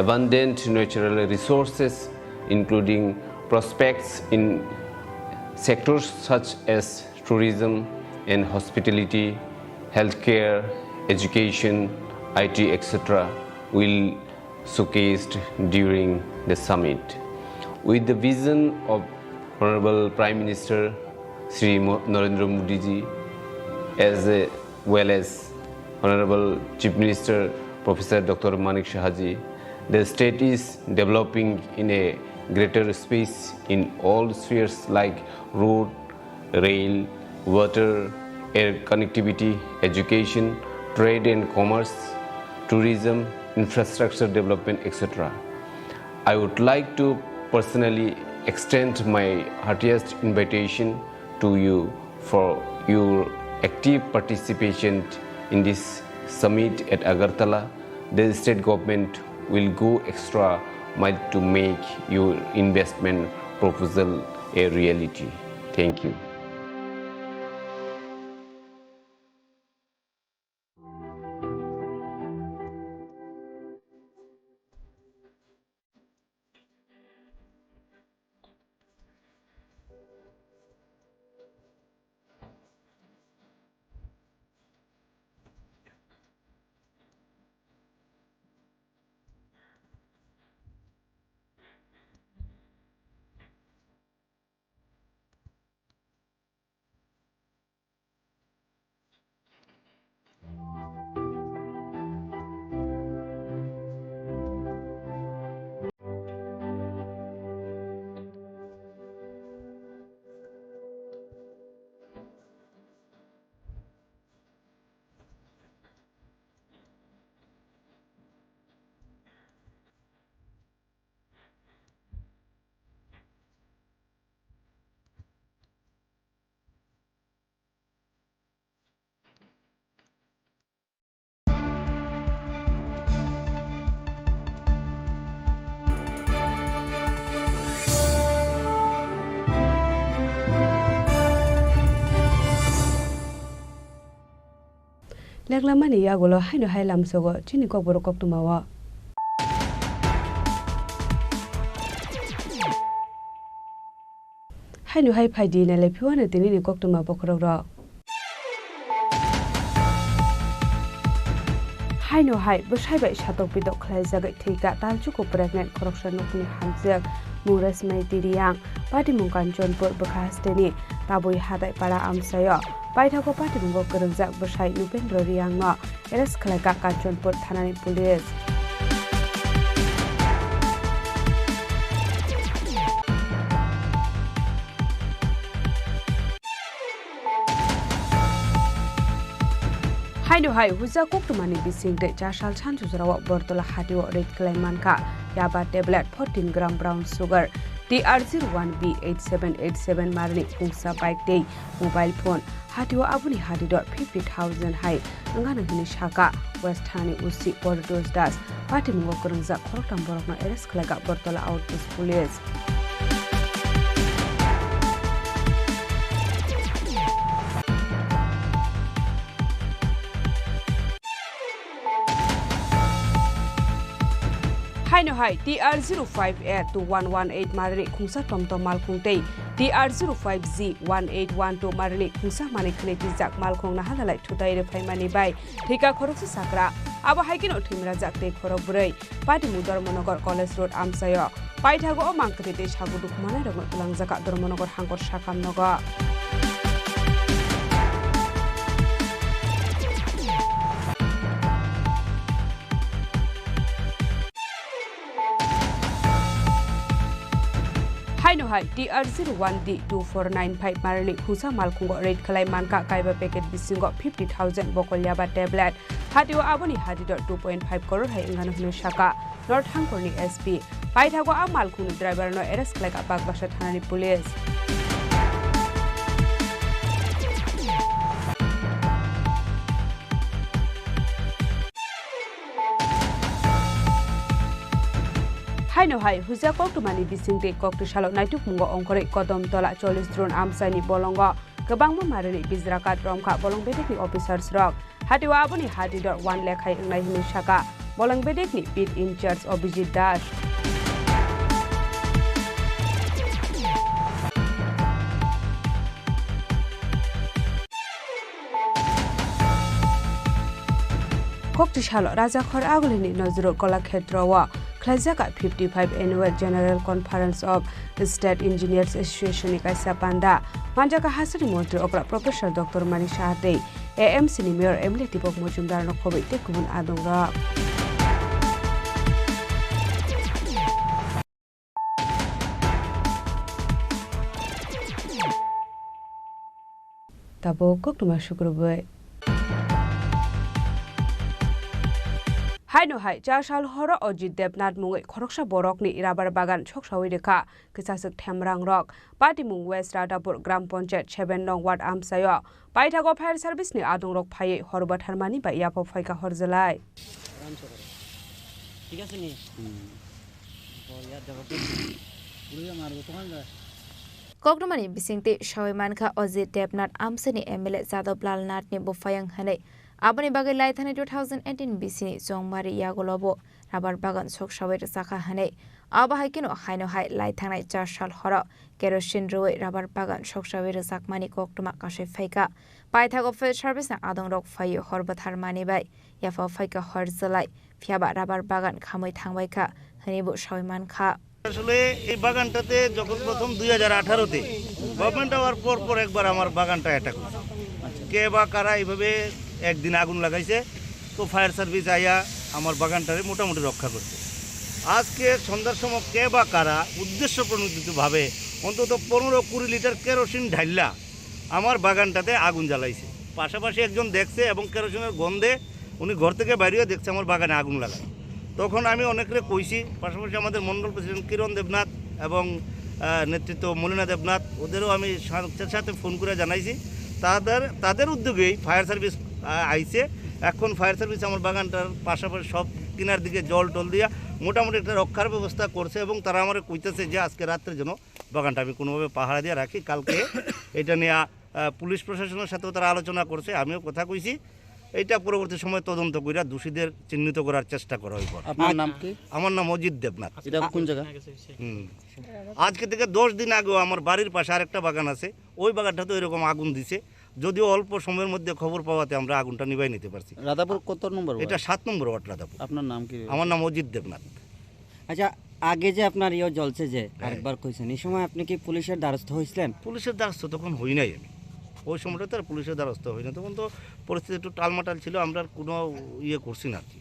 abundant natural resources, including prospects in sectors such as tourism and hospitality, healthcare, education, IT, etc., will showcased during the summit. With the vision of Honorable Prime Minister Sri Narendra Modi ji, as well as Honorable Chief Minister Professor Dr. Manik Shaha ji, the state is developing in a greater space in all spheres like road, rail, water, air connectivity, education, trade and commerce, tourism, infrastructure development, etc. I would like to personally extend my heartiest invitation to you for your active participation in this summit at Agartala. The state government will go extra mile to make your investment proposal a reality. Thank you. লেগলামানি ইয়াগুলো হাইনো হাই লামসগো চিনি ককবরক কক্তমাওয়া হাইনো হাই ফাইদি নালে ফিওয়ানো তিনি কক্তমা বখরক হাইনো হাই বসাইবাই সাতক বিদক খাইজাগাই থৈকা तालचुको प्रेगनेंट खरकसा नखुनि हामजेक मुरेस मैतिरियां पार्टी मुंकानचनपुर बखास्टेनि ताबुई हादाय पारा आमसायो बायथाको पार्टी मुंगो गोरोंजाक बसाइ नुपेन्द्र रियांनो एरेस्ट खालायका कानचनपुर थानानि पुलिस हाइनो हाइ हुजा कोक्टुमानि बिसिंदे चासाल सानजुजराव बर्तला हाटिओ रेड क्लाइमानका याबा tablet 14 gram brown sugar TR01B8787 मारनि पुंसा बाइक दे मोबाइल फोन हाटिओ आबुनि हाटिदो 50,000 हाइ नंगानंगिनि शाखा वेस्ट थानानि उसी बर्डोस दास पार्टी मुंगो गोरोंजा खरकटाम बरकनो एरेस्ट खालायगा बर्तला आउटपोस्ट पुलिस हाइनो हाइ TR05A2118 मारनि खुंसा टमटम मालखुंतै TR05G1812 मारनि खुंसा माने खनेति जाक मालखुं नाहालाय थुताय रेफाइमानि बाय ठेका खरकसे साकरा आबा हाइकिनो थिमरा जाकते खरक बुरै पार्टी धर्मनगर कलेज रोड आमसायो पाइथागो मांकते सागु दुखमाने रगन तुलांजाका धर्मनगर हांकर साकाम नगर हाइनो हाइ TR01D2495 मारनि खुसा मालखुंगो रेड खालाय मानका काइबा पैकेट बिसिंगो 50,000 बकल्याबा टेबलेट हाटिओ आबुनि हाटिदो 2.5 करोड़ हाइ इंगानो हुनु शाखा नर्थ हांगरनि SP पाइथागो आ मालखुंनि ड्राइवरनो एरेस्ट खालायगा बागबासा थानानि पुलिस हाइनो हाइ हुजा कक्टुमानि बिसिंदे कक्टुसालो नाइटुक मुंगो अंकरे कदम तला 40 ड्रोन आमसाइनि बलंग गोबांबो मारनि बिजराकात रमखा बलं बेदेकनि अफिसार्स रक हाटिवा आबुनि हाटिदर 1 लेखाय इंनाय हिनि शाखा बलं बेदेकनि पिट in charge Abhijit Das कक्टुसालो राजाखर आगुलिनि नजरो कलाक्षेत्रवा Klajaka 55 Annual General Conference of the State Engineers Association Kaisa Panda Manjaka Hasri Montri Okra Professor Dr. Manisha Day AMC ni Mayor Emily Tipok Mojumdar no Khobi Tekubun Adongra Tabo Koktuma Shukrubai हाइनो हाइ चासाल हर अजित देवनाथ मुंगै खरकसा बरकनि इराबार बागान छकसावै रेखा किसासक थेमरां रक पार्टी मुं वेस्ट रादापुर ग्राम पंचायत 7 नং वार्ड आमसायो पाइथागो फायर सार्भिसनि आदं रक फायै हरबाथारमानि बा यापो फायका हरजलाय ঠিক আছে নি या जगते पुरिया मारबो तोखान जा कक्टुमानि बिसिंति सवैमानखा अजित देवनाथ आमसानि एमएलए जादव लालनाथनि बुफायं हनै आबनि बागै लाइथाने 2018 बिसिनि जंमारि यागलबो राबार बागान सकसावै रसाखा हनै आबा हाइकिनो हाइनो हाइ लाइथांनाय 4 साल हर केरोसिन रुवै राबार बागान सकसावै रसाकमानि कक्टुमा कासे फाइका पाइथागो फायर सार्भिसना आदं रक फायो हरबाथार मानिबाय याफा फाइका हरजलाय फियाबा राबार बागान खामै थांबायखा हनिबो सवैमानखा আসলে এই বাগানটাতে যখন প্রথম 2018 তে গভর্নমেন্ট হওয়ার পর একবার আমার বাগানটা অ্যাটাক হয়েছে কে বা কারা এইভাবে একদিন আগুন লাগাইছে তো ফায়ার সার্ভিস আইয়া আমার বাগানটারে মোটামুটি রক্ষা করছে আজকে সন্ধ্যার সময় কে বা কারা উদ্দেশ্য প্রণোদিতভাবে অন্তত 15-20 লিটার কেরোসিন ঢাইলা আমার বাগানটাতে আগুন জ্বালাইছে পাশাপাশি একজন দেখছে এবং কেরোসিনের গন্ধে উনি ঘর থেকে বাইরে দেখছে আমার বাগানে আগুন লাগায় তখন আমি অনেকরে কইছি পাশাপাশি আমাদের মন্ডল প্রেসিডেন্ট কিরণ দেবনাথ এবং নেতৃত্ব মলিনা দেবনাথ ওদেরও আমি সাথে ফোন করে জানাইছি তাদের উদ্যোগেই ফায়ার সার্ভিস আইছে এখন ফায়ার সার্ভিস আমার বাগানটার পাশাপাশি সব কিনার দিকে জল টল দিয়া মোটামুটি একটা রক্ষার ব্যবস্থা করছে এবং তারা আমার কইতেছে যে আজকে রাত্রের জন্য বাগানটা আমি কোনোভাবে পাহারা দিয়ে রাখি কালকে এটা নিয়ে পুলিশ প্রশাসনের সাথেও তারা আলোচনা করছে আমিও কথা কইছি এইটা পরবর্তী সময় তদন্ত করে দোষীদের চিহ্নিত করার চেষ্টা করা হইব। আপনার নাম কি? আমার নাম অজিত দেবনাথ। এটা কোন জায়গা? আজকে থেকে 10 দিন আগেও আমার বাড়ির পাশে আরেকটা বাগান আছে, ওই বাগানটা তো এরকম আগুন দিছে, যদিও অল্প সময়ের মধ্যে খবর পাওয়াতে আমরা আগুনটা নিভাই নিতে পারছি। রাধাপুর কত নম্বর? এটা 7 নম্বর ওয়ার্ড রাধাপুর। আপনার নাম কি? আমার নাম অজিত দেবনাথ। আচ্ছা, আগে যে আপনার জ্বলছে যে আরেকবার কইছেন, এই সময় আপনি কি পুলিশের দ্বারস্থ হয়েছিলেন? পুলিশের দ্বারস্থ তখন হই নাই আমি, ওই সময়টা তো আর পুলিশের দ্বারস্থ হই না, তখন তো পরিস্থিতি একটু টালমাটাল ছিল, আমরা আর কোনো করছি না আর কি।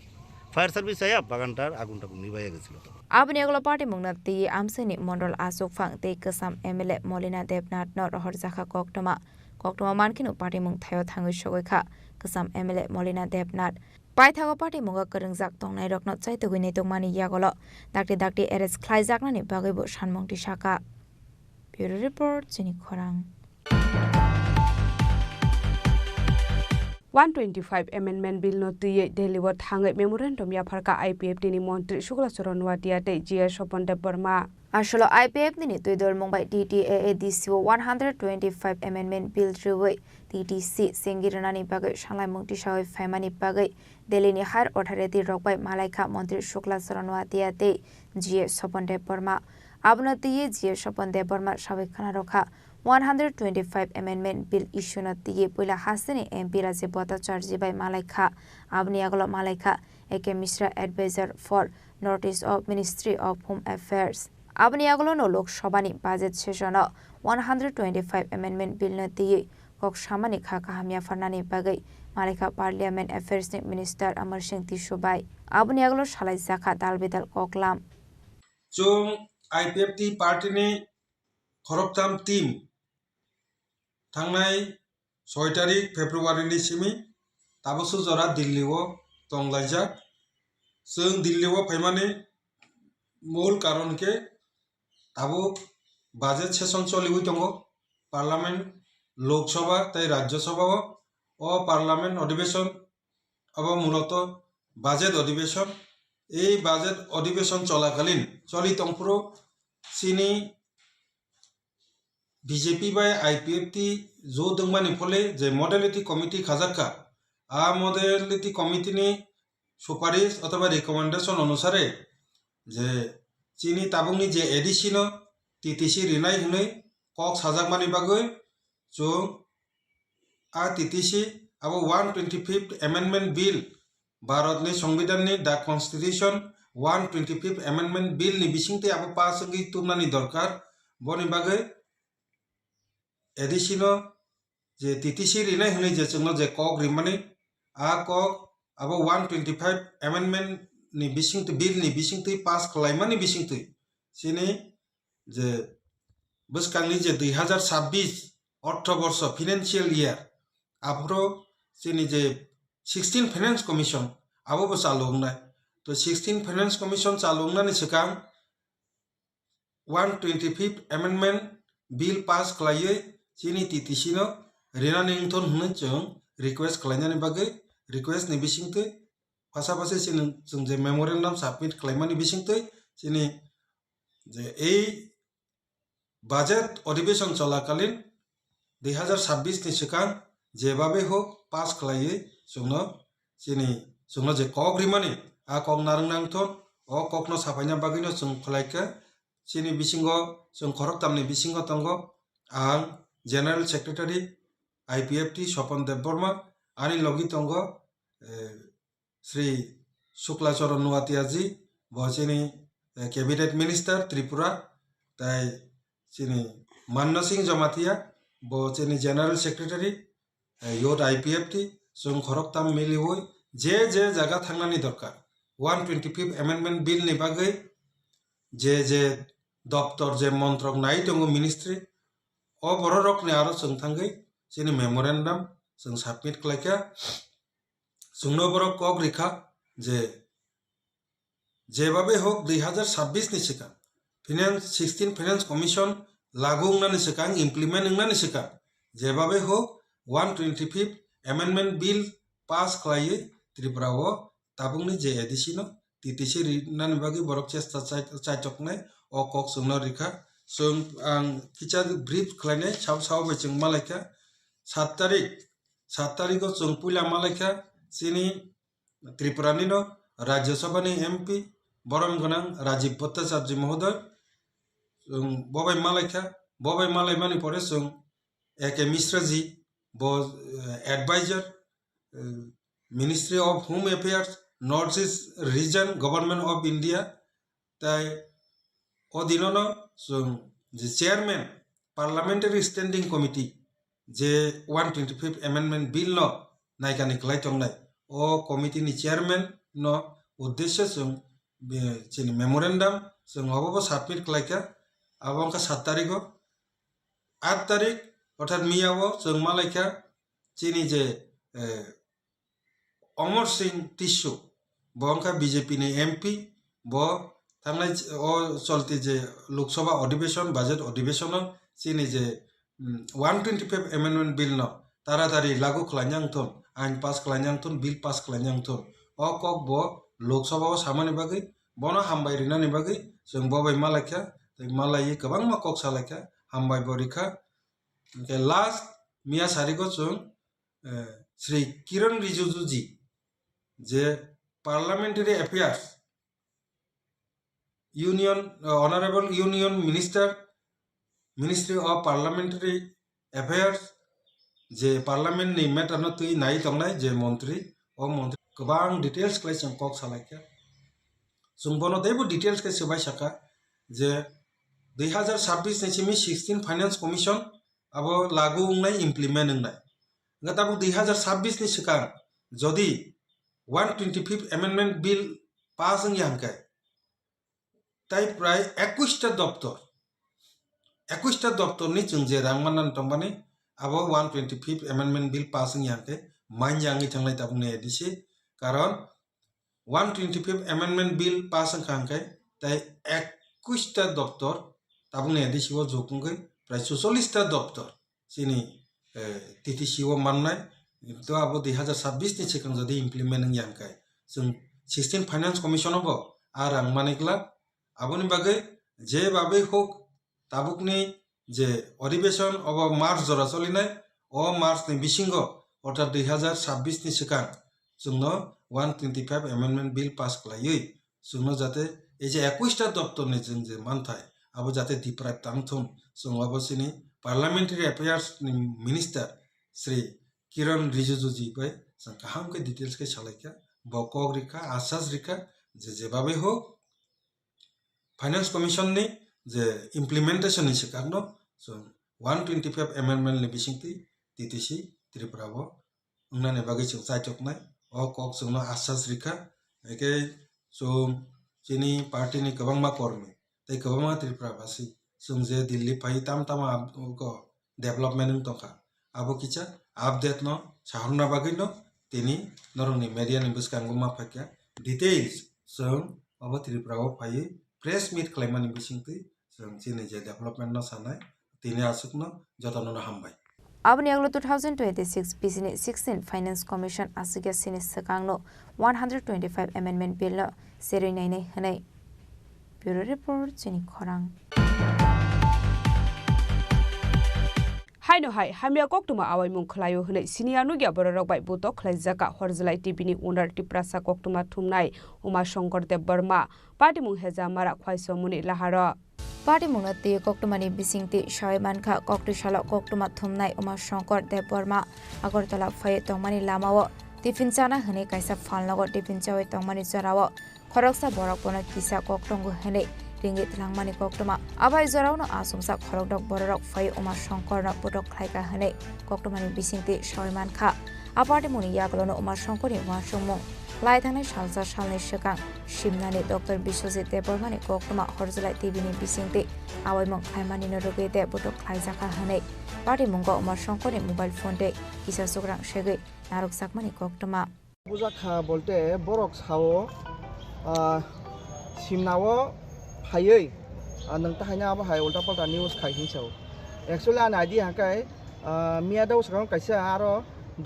ফায়ার সার্ভিস আয়া বাগানটার আগুনটা নিভাইয়া গেছিল। Abni aglo party mungna ti amseni mondol asuk phang te kasam MLA Molina Debnath no rohor zakha koktoma mankinu party mung thayo thangui sogoi kha kasam MLA Molina Debnath pai thago party munga karengjak tongnai rokno chaitogui nei tongmani yagolo dakti arrest khlaijak nani bagai bo sanmongti saka. Bureau report Chini Khorang. 125 Amendment Bill no tuye deliver thangai memorandum ya pharka IPFT ni Montri Shukla Charan Watia te GS Soponde Burma. Asholo IPF ni tuidor Mumbai TTAA DCO 125 Amendment Bill Ruwei TTC Sengirana ni bagai Shanghai Mungti Shawai Famani bagai Delhi ni Higher Authority Rokbai Malaika Montri Shukla Charan Watia te GS Soponde Burma. Abno tuye GS Soponde Burma Shawai Khana Rokha 125 Amendment Bill issue na tiye poila hasene MP Raje Bota Charge by Malaika Abni Aglo Malaika Eke Mishra Advisor for Notice of Ministry of Home Affairs Abni Aglo no Lok Shobani budget session 125 Amendment Bill na tiye Kok Shamani Kha Kahamia Farnani Bagai Malaika Parliament Affairs Minister Amar Singh Tishobai Abni Aglo Shalai Zakha Dalbidal Koklam Chung IPFT party ni Khoroktam team थांनाय 6 तारिख फेब्रुवारिनि सिमी ताबसु जरा दिल्लीआव तंलायजाक जों दिल्लीआव फैमाने मूल कारण के Tabo budget session चलिबो दङ parliament Lok Sabha ताई राज्यसभा ओ parliament अधिवेशन अब मूलत बाजेट अधिवेशन এই বাজেট অধিবেশন চলাকালীন চলি তংপুরো সিনি BJP by IPFT जो दंगमानि फले जे मॉडलिटी कमिटी खाजाका आ मॉडलिटी कमिटी नि सुपारिश अथवा रिकमेंडेशन अनुसारे जे चीनी ताबुंगनि जे एडिशन TTC रिनाय हुनै कक साजाकमानि बागै जो आ TTC अब 125th amendment bill भारतनि संविधाननि the constitution 125th amendment bill नि बिसिंते अब पासंगि तुमनानि दरकार बनि बागै एडिशनो जे TTC रिनाय हुनै जे जोंनो जे कक रिमानि आ कक अब 125 amendment नि बिसिंते बिल नि बिसिंते पास खालायमानि बिसिंते सिनि जे बसकांनि जे 2026 अर्थ वर्ष फाइनेंशियल ईयर आफ्रो सिनि जे 16 फाइनेंस कमिशन आबो चालुंगनाय तो 16 फाइनेंस कमिशन चालुंगनानि सिगां 125 amendment बिल पास खालायै Chini TTC no Rina Nington Hunchung request Kalanyani Bagay request ni Bishingte Pasapase Sin the memorandum submit Kalamani Bishingte Chini the A budget ଅଧିবেশন চলাকালীন 2026 ni Shikang Jebabe ho pass Klaye Sungno Chini Sungno je Kog Rimani A Kog Narang Nangton o Kokno Sapanya Bagino Sung Kalaika Chini Bishingo Sung Khoroktam ni Bishingo Tongo ang General Secretary IPFT Sopon Debborma Ani Logitongo Sri Shukla Charan Nuatiaji Bochini Cabinet Minister Tripura Tai Chini Manna Singh Jamatia Bochini General Secretary Yod IPFT Sung Khoroktam Miliwoi Je Jaga Thangnani Dorkar 125th Amendment Bill ni bagai Je Doptor je Montrok Nai Tongo Ministry O bororok ni aro sung thangai sini memorandum sung submit klaika sungno borok kok rikha je babe hok 2026 ni sika finance 16 finance commission lagung na ni sika implement na ni sika je babe hok 125th amendment bill pass klaye Tripura o tabung ni je edisino TTC na ni bagi borok chesta chachoknai o kok sungno rikha Sung ang kicha brief klane chau chau bechung malaika 7 tarik go sung pula malaika Chini Tripurani no Rajya Sabha ni MP Borom Ganang Rajiv Bhattacharya Mohoday Bobai Malai Mani Pore Eke Mishra ji was advisor Ministry of Home Affairs Northeast Region Government of India tai Odinono the chairman Parliamentary Standing Committee je 125th Amendment Bill no naikani klai tongnai o committee ni chairman no uddesho chini memorandum obo submit klaika abongka 7 tarikho 8 tarik অর্থাৎ Miao Malaika চিনি যে Amar Singh tissue বংকা BJP নি MP ব থামলাই ও চলতি যে লোকসভা অধিবেশন budget অধিবেশন চিনি যে 125 অ্যামেন্ডমেন্ট বিল ন তাড়াতাড়ি লাগু খালাইয়াংথন আইন পাস খালাইয়াংথন বিল পাস খালাইয়াংথন অ কক ব লোকসভাও সামানি বাগै বনো হামবাই রিনানি বাগै जों ববাই মালাইকা মালাই गोबां मा कक सालायका हामबाय बरिखा Okay, last Mia Sariko Chung Sri Kiran Rijiju ji je Parliamentary Affairs Union Honorable Union Minister Ministry of Parliamentary Affairs je Parliament ni matter no tui nai tongnai je Montri o Montri Kubang details klai chung kok salaika Sungbono debo details ke sebai saka je 2026 ni chimi 16 Finance Commission abo lagu ngai implement ngai ngatabu 2026 ni sikang jodi 125th amendment bill pass ng yangkai tai pray 21 ta doptor ni chungje rangmanan tombani abo 125th amendment bill pass ng yangkai manjangi changlai tabune edisi karon 125th amendment bill pass ng kangkai tai 21 ta doptor tabune edisi wo jokungai প্রায় 44টা দপ্তর চিনি টিটিসিও মাননাই তো আবো 2026 ni sikang যদি implement ng yangkai जों 16 finance commission হবো আর আং মানিকলা আবনি বাগে যে বাবে হোক তাবুকনি যে অধিবেশন অব মার্চ জরা চলিনাই ও মার্চ ni বিসিঙ্গ অর্থাৎ 2026 ni sikang जोंनो 125 amendment bill pass klayoi जोंनो যাতে এই যে 21টা দপ্তর ni जों যে মানথাই আবো যাতে ডিপ্রাইভ তাংথুম जों अबसिनी parliamentary affairs minister Shri Kiran Rijiju जी पे जों कहम के डिटेल्स के सलाइका बकग रिखा आसास रिखा जे बाबे हो फाइनेंस कमिशन नि जे इम्प्लीमेंटेशन नि सिकारनो जों 125 अमेंडमेंट नि बिसिंति टीटीसी त्रिपुराबो उंनाने बागै जों चाइटकनाय अ कक जोंनो आसास रिखा एके जों चिनी पार्टी नि गोबांमा कर्मी तै गोबांमा त्रिपुराबासी जों जे दिल्ली फाइ ताम को डेभलपमेन्ट तंखा आबो किचा अपडेट न साहरना बागै न तिनी नरंनि मीडिया नि बसकांगो मा फाक्या डिटेल्स जों अब त्रिपुराव फाइ प्रेस मीट खालामनानि बिसिंति जों चिनि जे डेभलपमेन्ट न सानाय तिनी आसुक न जतननो हामबाय Abni aglo 2026 Bisini 16 Finance Commission asiga sini sakangno 125 Amendment Bill no seri nai nai hanai Bureau Report Chini Khorang Haino hai hamia kok tuma awai mung khlayo hne sinianu gya borok bai butok khlai jaka horjlai tv ni owner tiprasa kok tuma thumnai Uma Shankar Dev Burma party mung heja mara khwaiso muni lahara party mung na te kok tuma ni bisingti shaiman kha kok tu shala kok tuma thumnai Uma Shankar Dev Burma agartala phai tongmani lamawo tifin chana hne kaisa falnago tifin chawai tongmani jarawo khoroksa borok bona kisa kok tongu hne ringgit langmani koktoma abai jorauno asumsa khorokdok borok phai Uma Shankar na putok khlaika hne koktomani bisingti shaiman kha aparte muni yaglono Uma Shankar ni wasumung lai thanai salsa salni sekang shimnani Dr. Biswajit Debormani koktoma horjlai tv ni bisingti awai mong khaimani no rogete putok khlaijaka hne party mungo Uma Shankar ni mobile phone te kisa sugrang segei narok sakmani koktoma buja kha bolte borok sawo simnawo hayai nang tahanya aba hay ulta palta news khai hinsau actually an idea hakai miada usakang kaisa aro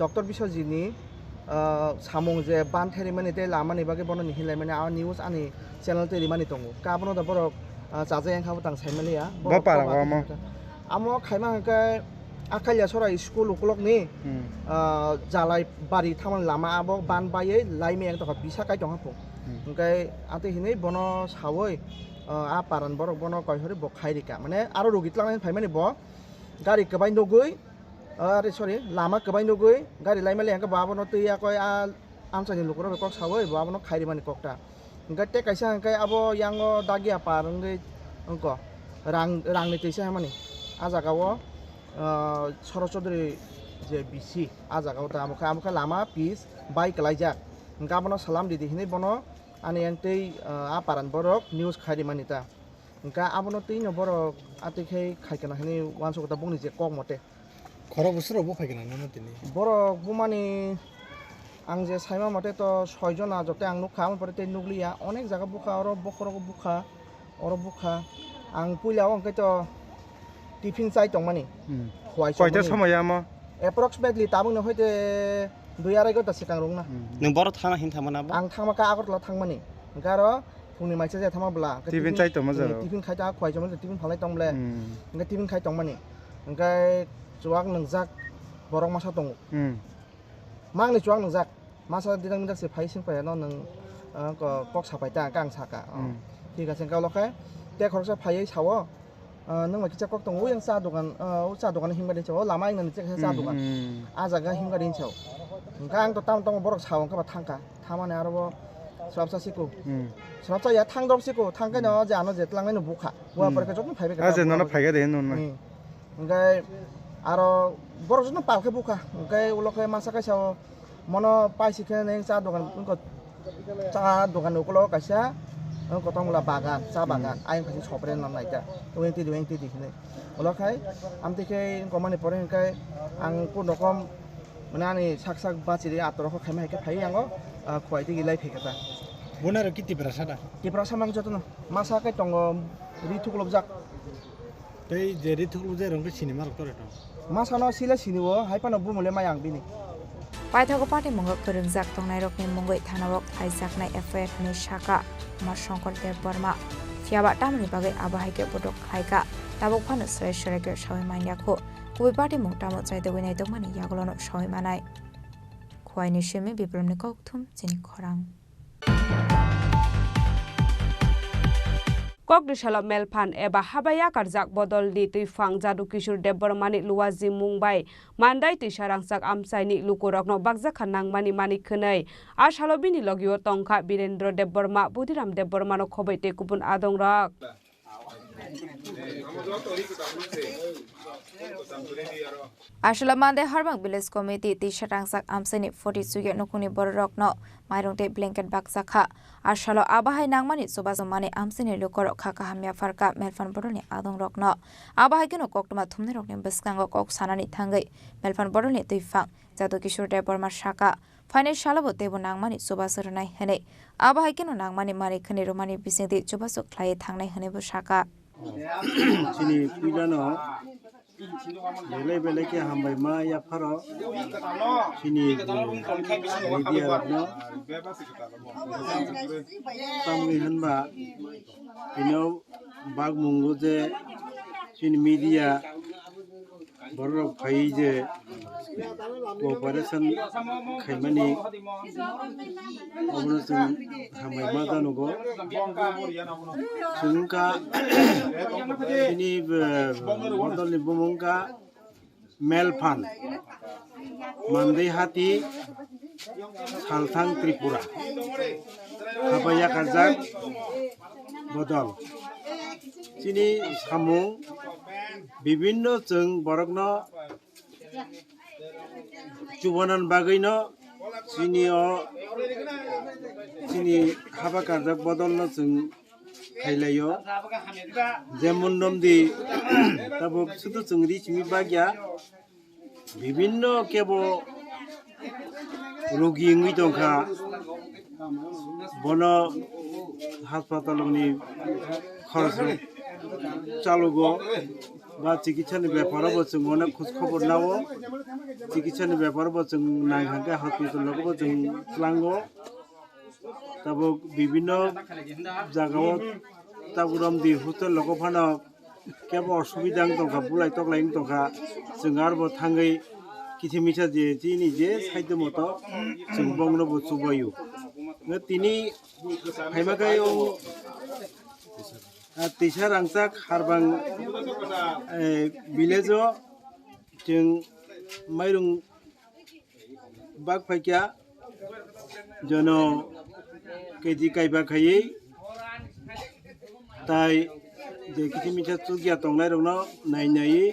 Dr. Biswajit ni samung je ban theri mani te lamani bage bono ni hilai mani a news ani channel te rimani tongo ka bono da borok chaje yang khabo tang saimani ya ba para amo khaima hakai Akalia sora school ukulok ni jalai bari taman lama abo ban baye lai me yang to bisa kai tong hapo. Engkai ate hini bono sawoi a paran borok bono koi hori bo khai rika. Mane aro rugit lang phai mane bo gari kebai nogoi sorry lama kebai nogoi gari lai male yang ke ba bono tuya koi a amsa ni lukuro be kok sawoi bo bono khai ri mane kokta. Engkai te kaisa engkai abo yang dagi apa engkai engko rang ni teisa mane. Aja kawo Sorosodri je bisi aja kau ta amuka lama pis baik laijak engka bono salam di hini bono ane yang tei aparan borok news khari manita engka abono tei no borok ati khai khaikana hini wanso kota bungni je kok mote খরা বছর বো ফাইকেনা না তিনি borok bumani ang je saima mote to 6 jona jote ang nukha am pore tei nukliya onek jaga buka oro bokhoro buka ang puila ong to tiffin sai tongmani কয়টার সময় আমা approximately tabung no hoite 2-2 gota sikang rungna नों बर थाना हिन थामा नाबा ang thangma ka agartala thangmani garo phungni maisa je thama bla tiffin चाइ तमा जरो tiffin khaita khwai jom tiffin phalai tongle nga tiffin khai tongmani ngai chuak nangjak borok masa tong mangni chuak nangjak masa didang dak se phai sing pa no nang ko kok sapai ta kang saka ঠিক আছে গাও লখাই তে খরচা ফাইयै সাwo nang ma kicha kok tong yang sa dogan hingga din chaw lama ing nang sa dogan a jaga hingga din chaw gang to tam borok saw ka ba thangka thamane aro srapsa siku srapsa ya thang dop siku thangka no ja no je tlang no bukha wa par ka jotno phaibe ka আজ নন ফাইগা দেন নন ngai aro borok jotno pa ke bukha ngai ulokai masa ka saw mono pai sikhe nang sa dogan ko cha dogan ukulo kaisa kotong la bagan sa bagan ayam kasi sopren nam naika dueng ti dikne olokai amti ke komani pore kai ang pun rokom menani sak bachiri atoro ko khaimai ke phai ango khwai ti gilai phekata বোনার কি তিপ্রাসাদা mang jotono masa kai tongo rituklop jak তই যে রিথুকলু যে রং cinema রক্তরে তো masa no sila siniwo haipano bumule mayang bini Paithago party mongok turingjak tongnai rokni mongoi thanarok thaijaknai FIR ni shaka Kumar Shankar Dev Burma fiaba tamni bagai abahaike bodok khaika tabok phano sreshoreke shoi manyakho kubi party mongtamo chaide winai dogmani yagolono shoi manai khwaini shemi bipromni kokthum Chini Khorang Kokdishala melphan eba habaya karjak bodol di tuifang jadu kishur debormani luwaji mumbai mandai tisarangsak amsaini lukurokno bakja khanang mani khunai ashalobini logio tongkha Birendra Deborma Budhiram Debormano khobaite kupun adongrak Ashalamande Harbang Village Committee tisarangsak amsaini 40 suge nokuni borokno mairongte blanket baksakha Ashalo abahai nangmani subasomani amsini lukorok khaka hamya farka melfan boroni adong rokno abahai keno koktuma thumne rokne beskango kok sanani thangai melfan boroni tuifang jadu kishor deborma shaka final শালাবো তেবো নাংমানি সুবাসর নাই হনে আবাহাই কেন নাংমানি মারি খনি রোমানি বিসিংতি চুবাসো খ্লাই থাংনাই হনেবো শাকা চিনি পিলানো বেলে কে হামবাই মা ইয়া ফারো চিনি মিডিয়া রত্ন তামুই হনবা ইনো বাগ মুঙ্গু যে চিনি মিডিয়া বড় ফাই যে cooperation khaimani obno sung hamai ma danugo sungka ini bodol ni bumungka melphan mandai hati salthang Tripura habaya kajak bodol sini samung bibinno jeng borokno Cubanan bagayno sini haba karjak bodolno jeng khailayo jemon nomdi tabo sudu jengri simi bagya bibinno kebo rogi ngui dongkha bono হাসপাতালনি খরচ চালুগো বা চিকিৎসানি ব্যাপারও जों অনেক খোঁজ খবর নাও চিকিৎসানি ব্যাপারও जों নাইহাঙ্গে হসপিটালগো जों স্লাঙ্গো তাবো বিভিন্ন জায়গাও তাবুরম দি হোটেল লগো ফানো केबो असुबिदा दंखा बुलाय तगलाय दंखा जों आरोबाव थाङै किथि मिसा जे जिनि जे साइड मत जों बंनोबो सुबायो तिनि हाइमाखाय तिसा रांसा खारबां विलेजो जों माइरं बाग फाइकिया जनो केजी काइबा खायै ताई जे किसी मिसा चुगिया तंगलाय रंनो नायनायै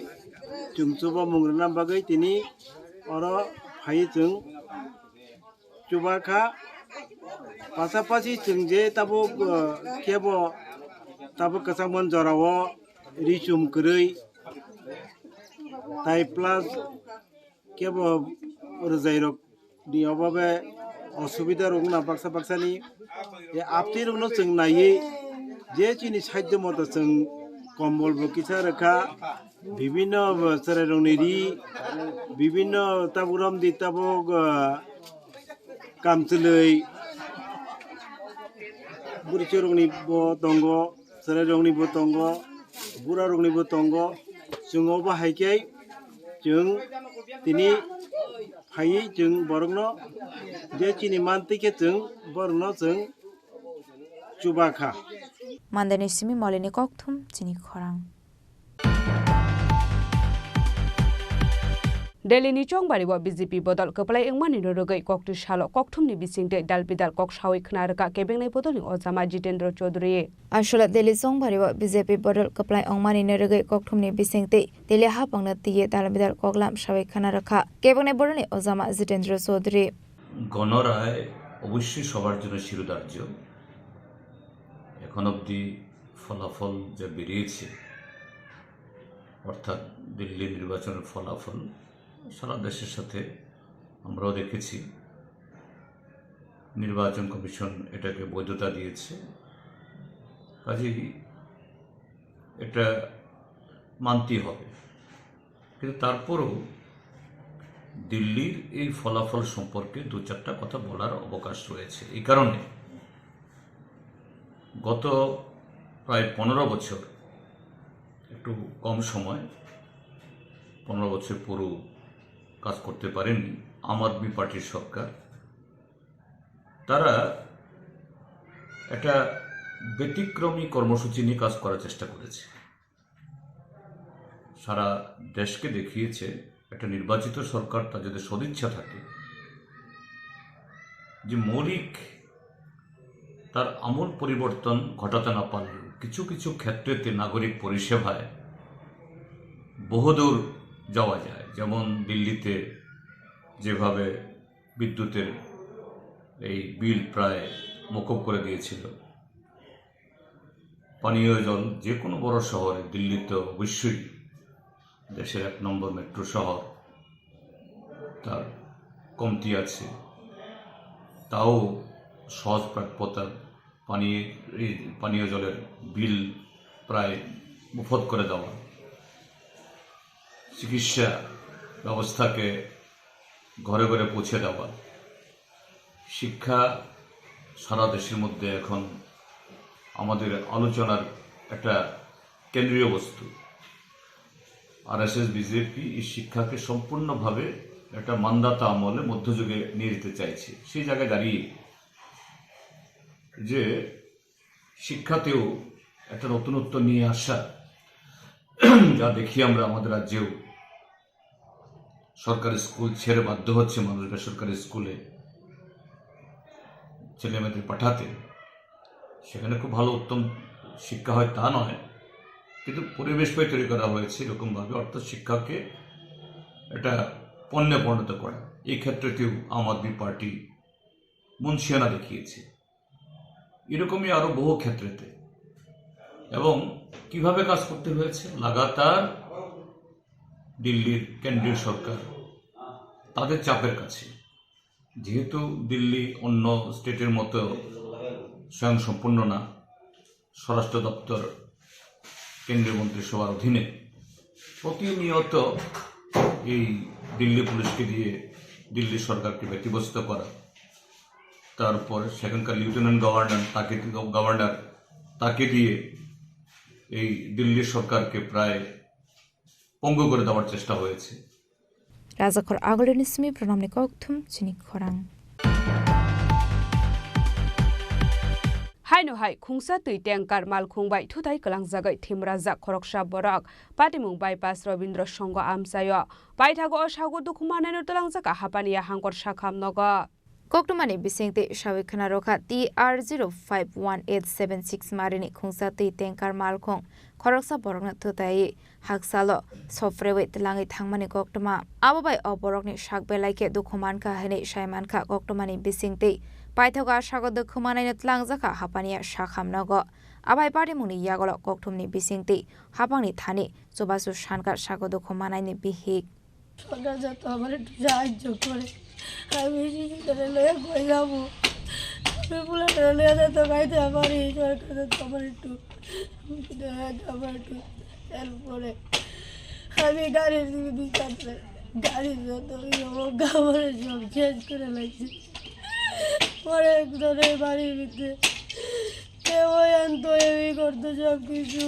जों सुबा मुंग्रना बागै तिनि और फायै जों चुबाखा पासापासि जों जे ताबो केबो ताबो कसांमन जराव रिचुम करै ताई प्लास केबो रजाइरक दियावबाबे असुबिदा रंना बाक्सा बाक्सानि आपति रंनो जों नायै जे चिनि साहित्य मत जों कम्बल बकिसा रखा विभिन्न सराय रंनेरी विभिन्न ताबुराम दी ताबो कामचलै बुरिचो रंनि बो दंग सराय रंनि बो दंग बुरा रंनि बो दंग जोंआव बाहायखाय जों दिनै फायै जों बरंनो जे चिनि मानतिके जों बरंनो जों चुबाखा Mandani simi molini kokthum Chini Khorang. Delhi ni chongbari wa BJP bodol keplai engmani rogai koktu shalo kokthum ni bisingte dalbidal kok shawi khnaraka kebengnai bodol ni ojama Jitendra Chaudhary Ashula Delhi songbari wa BJP bodol keplai engmani rogai kokthum ni bisingte Delhi ha pangna tiye dalbidal koklam shawi khnaraka kebengnai bodol ni ojama Jitendra Chaudhary গণরায় অবশ্যই সবার জন্য শিরোধার্য এখন অবধি ফলাফল যা বেরিয়েছে অর্থাৎ দিল্লি নির্বাচনের ফলাফল সারা দেশের সাথে আমরাও দেখেছি নির্বাচন কমিশন এটাকে বৈধতা দিয়েছে কাজেই এটা মানতেই হবে কিন্তু তারপরও দিল্লির এই ফলাফল সম্পর্কে দু চারটা কথা বলার অবকাশ রয়েছে এই কারণে গত প্রায় 15 বছর একটু কম সময় 15 বছর পুরো কাজ করতে পারেনি আম আদমি পার্টির সরকার তারা একটা ব্যতিক্রমী কর্মসূচি নিয়ে কাজ করার চেষ্টা করেছে সারা দেশকে দেখিয়েছে একটা নির্বাচিত সরকার তার যদি সদিচ্ছা থাকে যে মৌলিক তার আমূল পরিবর্তন ঘটাতে না পারলেও কিছু কিছু ক্ষেত্রেতে নাগরিক পরিষেবায় বহুদূর যাওয়া যায় যেমন দিল্লিতে যেভাবে বিদ্যুতের এই বিল প্রায় মকুব করে দিয়েছিল পানীয় জল যে কোনো বড় শহরে দিল্লিতে অবশ্যই দেশের 1 নম্বর মেট্রো শহর তার কমতি আছে তাও সহজ প্রাপ্যতার পানীয় জলের বিল প্রায় মুফত করে দেওয়া চিকিৎসা ব্যবস্থাকে ঘরে ঘরে পৌঁছে দেওয়া শিক্ষা সারা দেশের মধ্যে এখন আমাদের আলোচনার একটা কেন্দ্রীয় বস্তু আরএসএস বিজেপি এই শিক্ষাকে সম্পূর্ণভাবে একটা মানদাতা আমলে মধ্যযুগে নিয়ে যেতে চাইছে সেই জায়গায় দাঁড়িয়ে যে শিক্ষাতেও একটা নতুনত্ব নিয়ে আসা যা দেখি আমরা আমাদের রাজ্যেও সরকারি স্কুল ছেড়ে বাধ্য হচ্ছে মানুষ বেসরকারি স্কুলে ছেলেমেয়েদের পাঠাতে সেখানে খুব ভালো উত্তম শিক্ষা হয় তা নয় কিন্তু পরিবেশটাই তৈরি করা হয়েছে এরকমভাবে অর্থাৎ শিক্ষাকে এটা পণ্যে পরিণত করা এই ক্ষেত্রেতেও আম আদমি পার্টি মুনশিয়ানা দেখিয়েছে এরকমই আরো বহু ক্ষেত্রেতে এবং কিভাবে কাজ করতে হয়েছে লাগাতার দিল্লির কেন্দ্রীয় সরকার তাদের চাপের কাছে যেহেতু দিল্লি অন্য স্টেটের মতো স্বয়ংসম্পূর্ণ না স্বরাষ্ট্র দপ্তর কেন্দ্রীয় মন্ত্রিসভার অধীনে প্রতিনিয়ত এই দিল্লি পুলিশকে দিয়ে দিল্লি সরকারকে ব্যতিব্যস্ত করা তারপর সেখানকার লেফটেন্যান্ট গভর্নর তাকে দিয়ে এই দিল্লির সরকারকে প্রায় পঙ্গু করে দেওয়ার চেষ্টা হয়েছে। রাজাখর আগলিনিসমি প্রণামনি ককথুম চিনি খরাং Hai no hai khungsa tui tengkar mal khungbai thudai kalang jagai thimraja khoroksa borak patimung bypass Rabindra Songo amsayo paithago asago dukhumane no talangjaka hapania hangkor sakham nogo Koktomani bisingte shawikhana rokha TR051876 marini khungsa tui tengkar mal khung khoroksa borokna thudai haksalo sofrewe tlangi thangmani koktoma ababai oborokni sakbelaike dukhumanka hene saimanka koktomani bisingte Paithoga sagodo khumanai tlangjaka hapania sakhamnago abai parimuni yagolo kokthumni bisingti hapangni thani jobasu shankar sagodo khumanai ni bihik সরকার যাতে আমার একটু সাহায্য করে আমি শিশুদের লয়ে কই যাবো আমি পোলাটা লয়ে যেতে খাইতে পারি সরকার যাতে আমার একটু হেল্প করে আমি গাড়ির দিকে বিচার গাড়ি যত আমার সব শেষ করে লাগছে অনেক ধরে বাড়ির ভিতরে কেউ আনতো এই করতো সব কিছু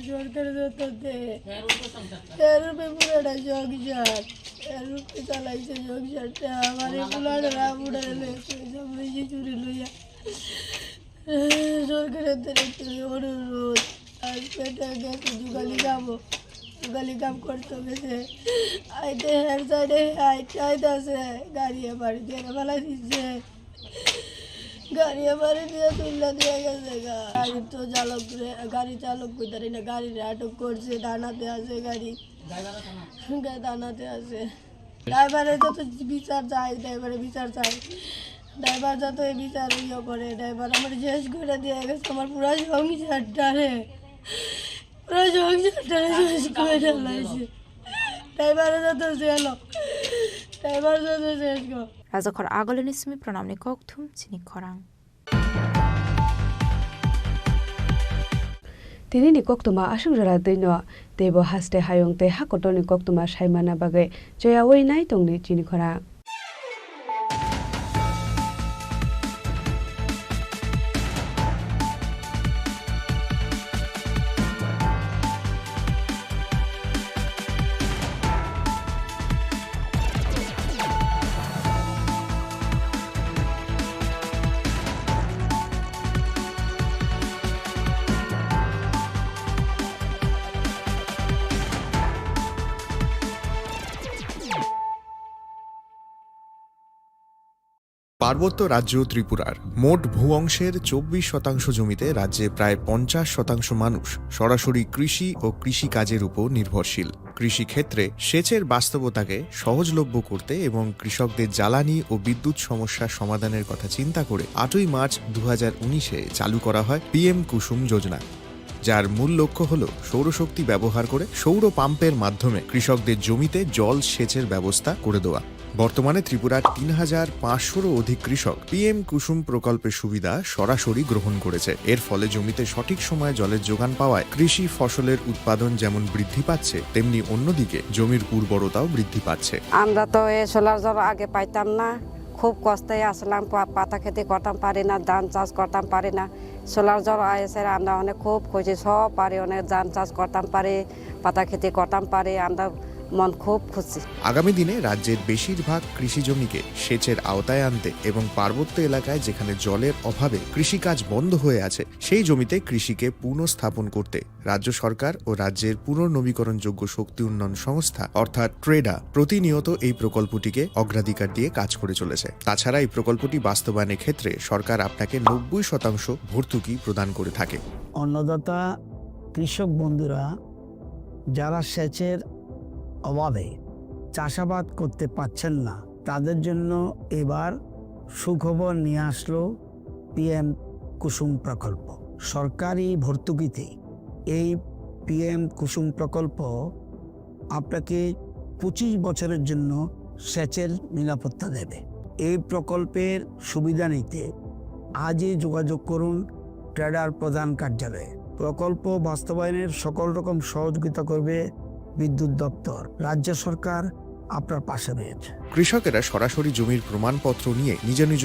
সরকার যত দেয় এর রূপে পুরোটা সংসার এর রূপে চালাইছে সংসারটা আমার পোলাটা বুড়া লেগেছে সব বেশি চুরি লইয়া সরকারের একটু অনুরোধ আর পেটে গেছে দুগালি কাম করতে গেছে আইতে হের সাইডে আইতাছে গাড়ি বাড়ি দিয়ে ফেলাই দিচ্ছে গাড়ি বাড়ি দিয়ে তুললা দিয়ে গেছে গাড়ির তো গাড়ি চালক কইতারি না গাড়ির আটক করছে দানাতে আছে গাড়ি দানাতে আছে ড্রাইভারে যত বিচার চাই ড্রাইভারে বিচার চাই ড্রাইভার যত এই বিচার করে ড্রাইভার আমার শেষ করে দিয়ে গেছে আমার পুরো সংসারটারে শেষ করে ঢালাইছে ড্রাইভারে যত শেলো ড্রাইভার যত শেষ কর Razakhor agolinismi pronamni kokthum chini khorang Tini ni koktuma asung jara deino debo haste hayong te hakotoni koktuma saimana bagai joya wei nai tongni Chini Khorang পার্বত্য রাজ্য ত্রিপুরার মোট ভূ অংশের 24% জমিতে রাজ্যে প্রায় 50% মানুষ সরাসরি কৃষি ও কৃষি কাজের উপর নির্ভরশীল। কৃষি ক্ষেত্রে সেচের বাস্তবতাকে সহজলভ্য করতে এবং কৃষকদের জ্বালানি ও বিদ্যুৎ সমস্যার সমাধানের কথা চিন্তা করে 8ই মার্চ 2019-এ চালু করা হয় PM কুসুম যোজনা, যার মূল লক্ষ্য হল সৌরশক্তি ব্যবহার করে সৌর পাম্পের মাধ্যমে কৃষকদের জমিতে জল সেচের ব্যবস্থা করে দেওয়া। বর্তমানে ত্রিপুরার 3500-এরও অধিক কৃষক PM কুসুম প্রকল্পের সুবিধা সরাসরি গ্রহণ করেছে। এর ফলে জমিতে সঠিক সময়ে জলের যোগান পাওয়ায় কৃষি ফসলের উৎপাদন যেমন বৃদ্ধি পাচ্ছে, তেমনি অন্যদিকে জমির উর্বরতাও বৃদ্ধি পাচ্ছে। আমরা তো এই সোলার জল আগে পাইতাম না, খুব কষ্টে আসলাম, পাতা খেতে করতাম পারি না, ধান চাষ করতাম পারি না। সোলার জল এসে আমরা অনেক খুব খুশি, সব পারি, অনেক ধান চাষ করতাম পারি, পাতা খেতে করতাম পারি, আমরা মন খুব খুশি। আগামী দিনে রাজ্যের বেশিরভাগ কৃষি জমিকে সেচের আওতায় আনতে এবং পার্বত্য এলাকায় যেখানে জলের অভাবে কৃষিকাজ বন্ধ হয়ে আছে সেই জমিতে কৃষিকে পুনঃস্থাপন করতে রাজ্য সরকার ও রাজ্যের পুনর্নবীকরণযোগ্য শক্তি উন্নয়ন সংস্থা অর্থাৎ ট্রেডা প্রতিনিয়ত এই প্রকল্পটিকে অগ্রাধিকার দিয়ে কাজ করে চলেছে। তাছাড়া এই প্রকল্পটি বাস্তবায়নের ক্ষেত্রে সরকার আপনাকে 90% ভর্তুকি প্রদান করে থাকে। অন্নদাতা কৃষক বন্ধুরা যারা সেচের অভাবে চাষাবাদ করতে পারছেন না, তাদের জন্য এবার সুখবর নিয়ে আসলো PM কুসুম প্রকল্প। সরকারি ভর্তুকিতে এই PM কুসুম প্রকল্প আপনাকে 25 বছরের জন্য সেচের নিরাপত্তা দেবে। এই প্রকল্পের সুবিধা নিতে আজই যোগাযোগ করুন ট্রেডার প্রধান কার্যালয়ে। প্রকল্প বাস্তবায়নের সকল রকম সহযোগিতা করবে বিদ্যুৎ দপ্তর। রাজ্য সরকার আপনার পাশে রয়েছে। কৃষকেরা সরাসরি জমির প্রমাণপত্র নিয়ে নিজ নিজ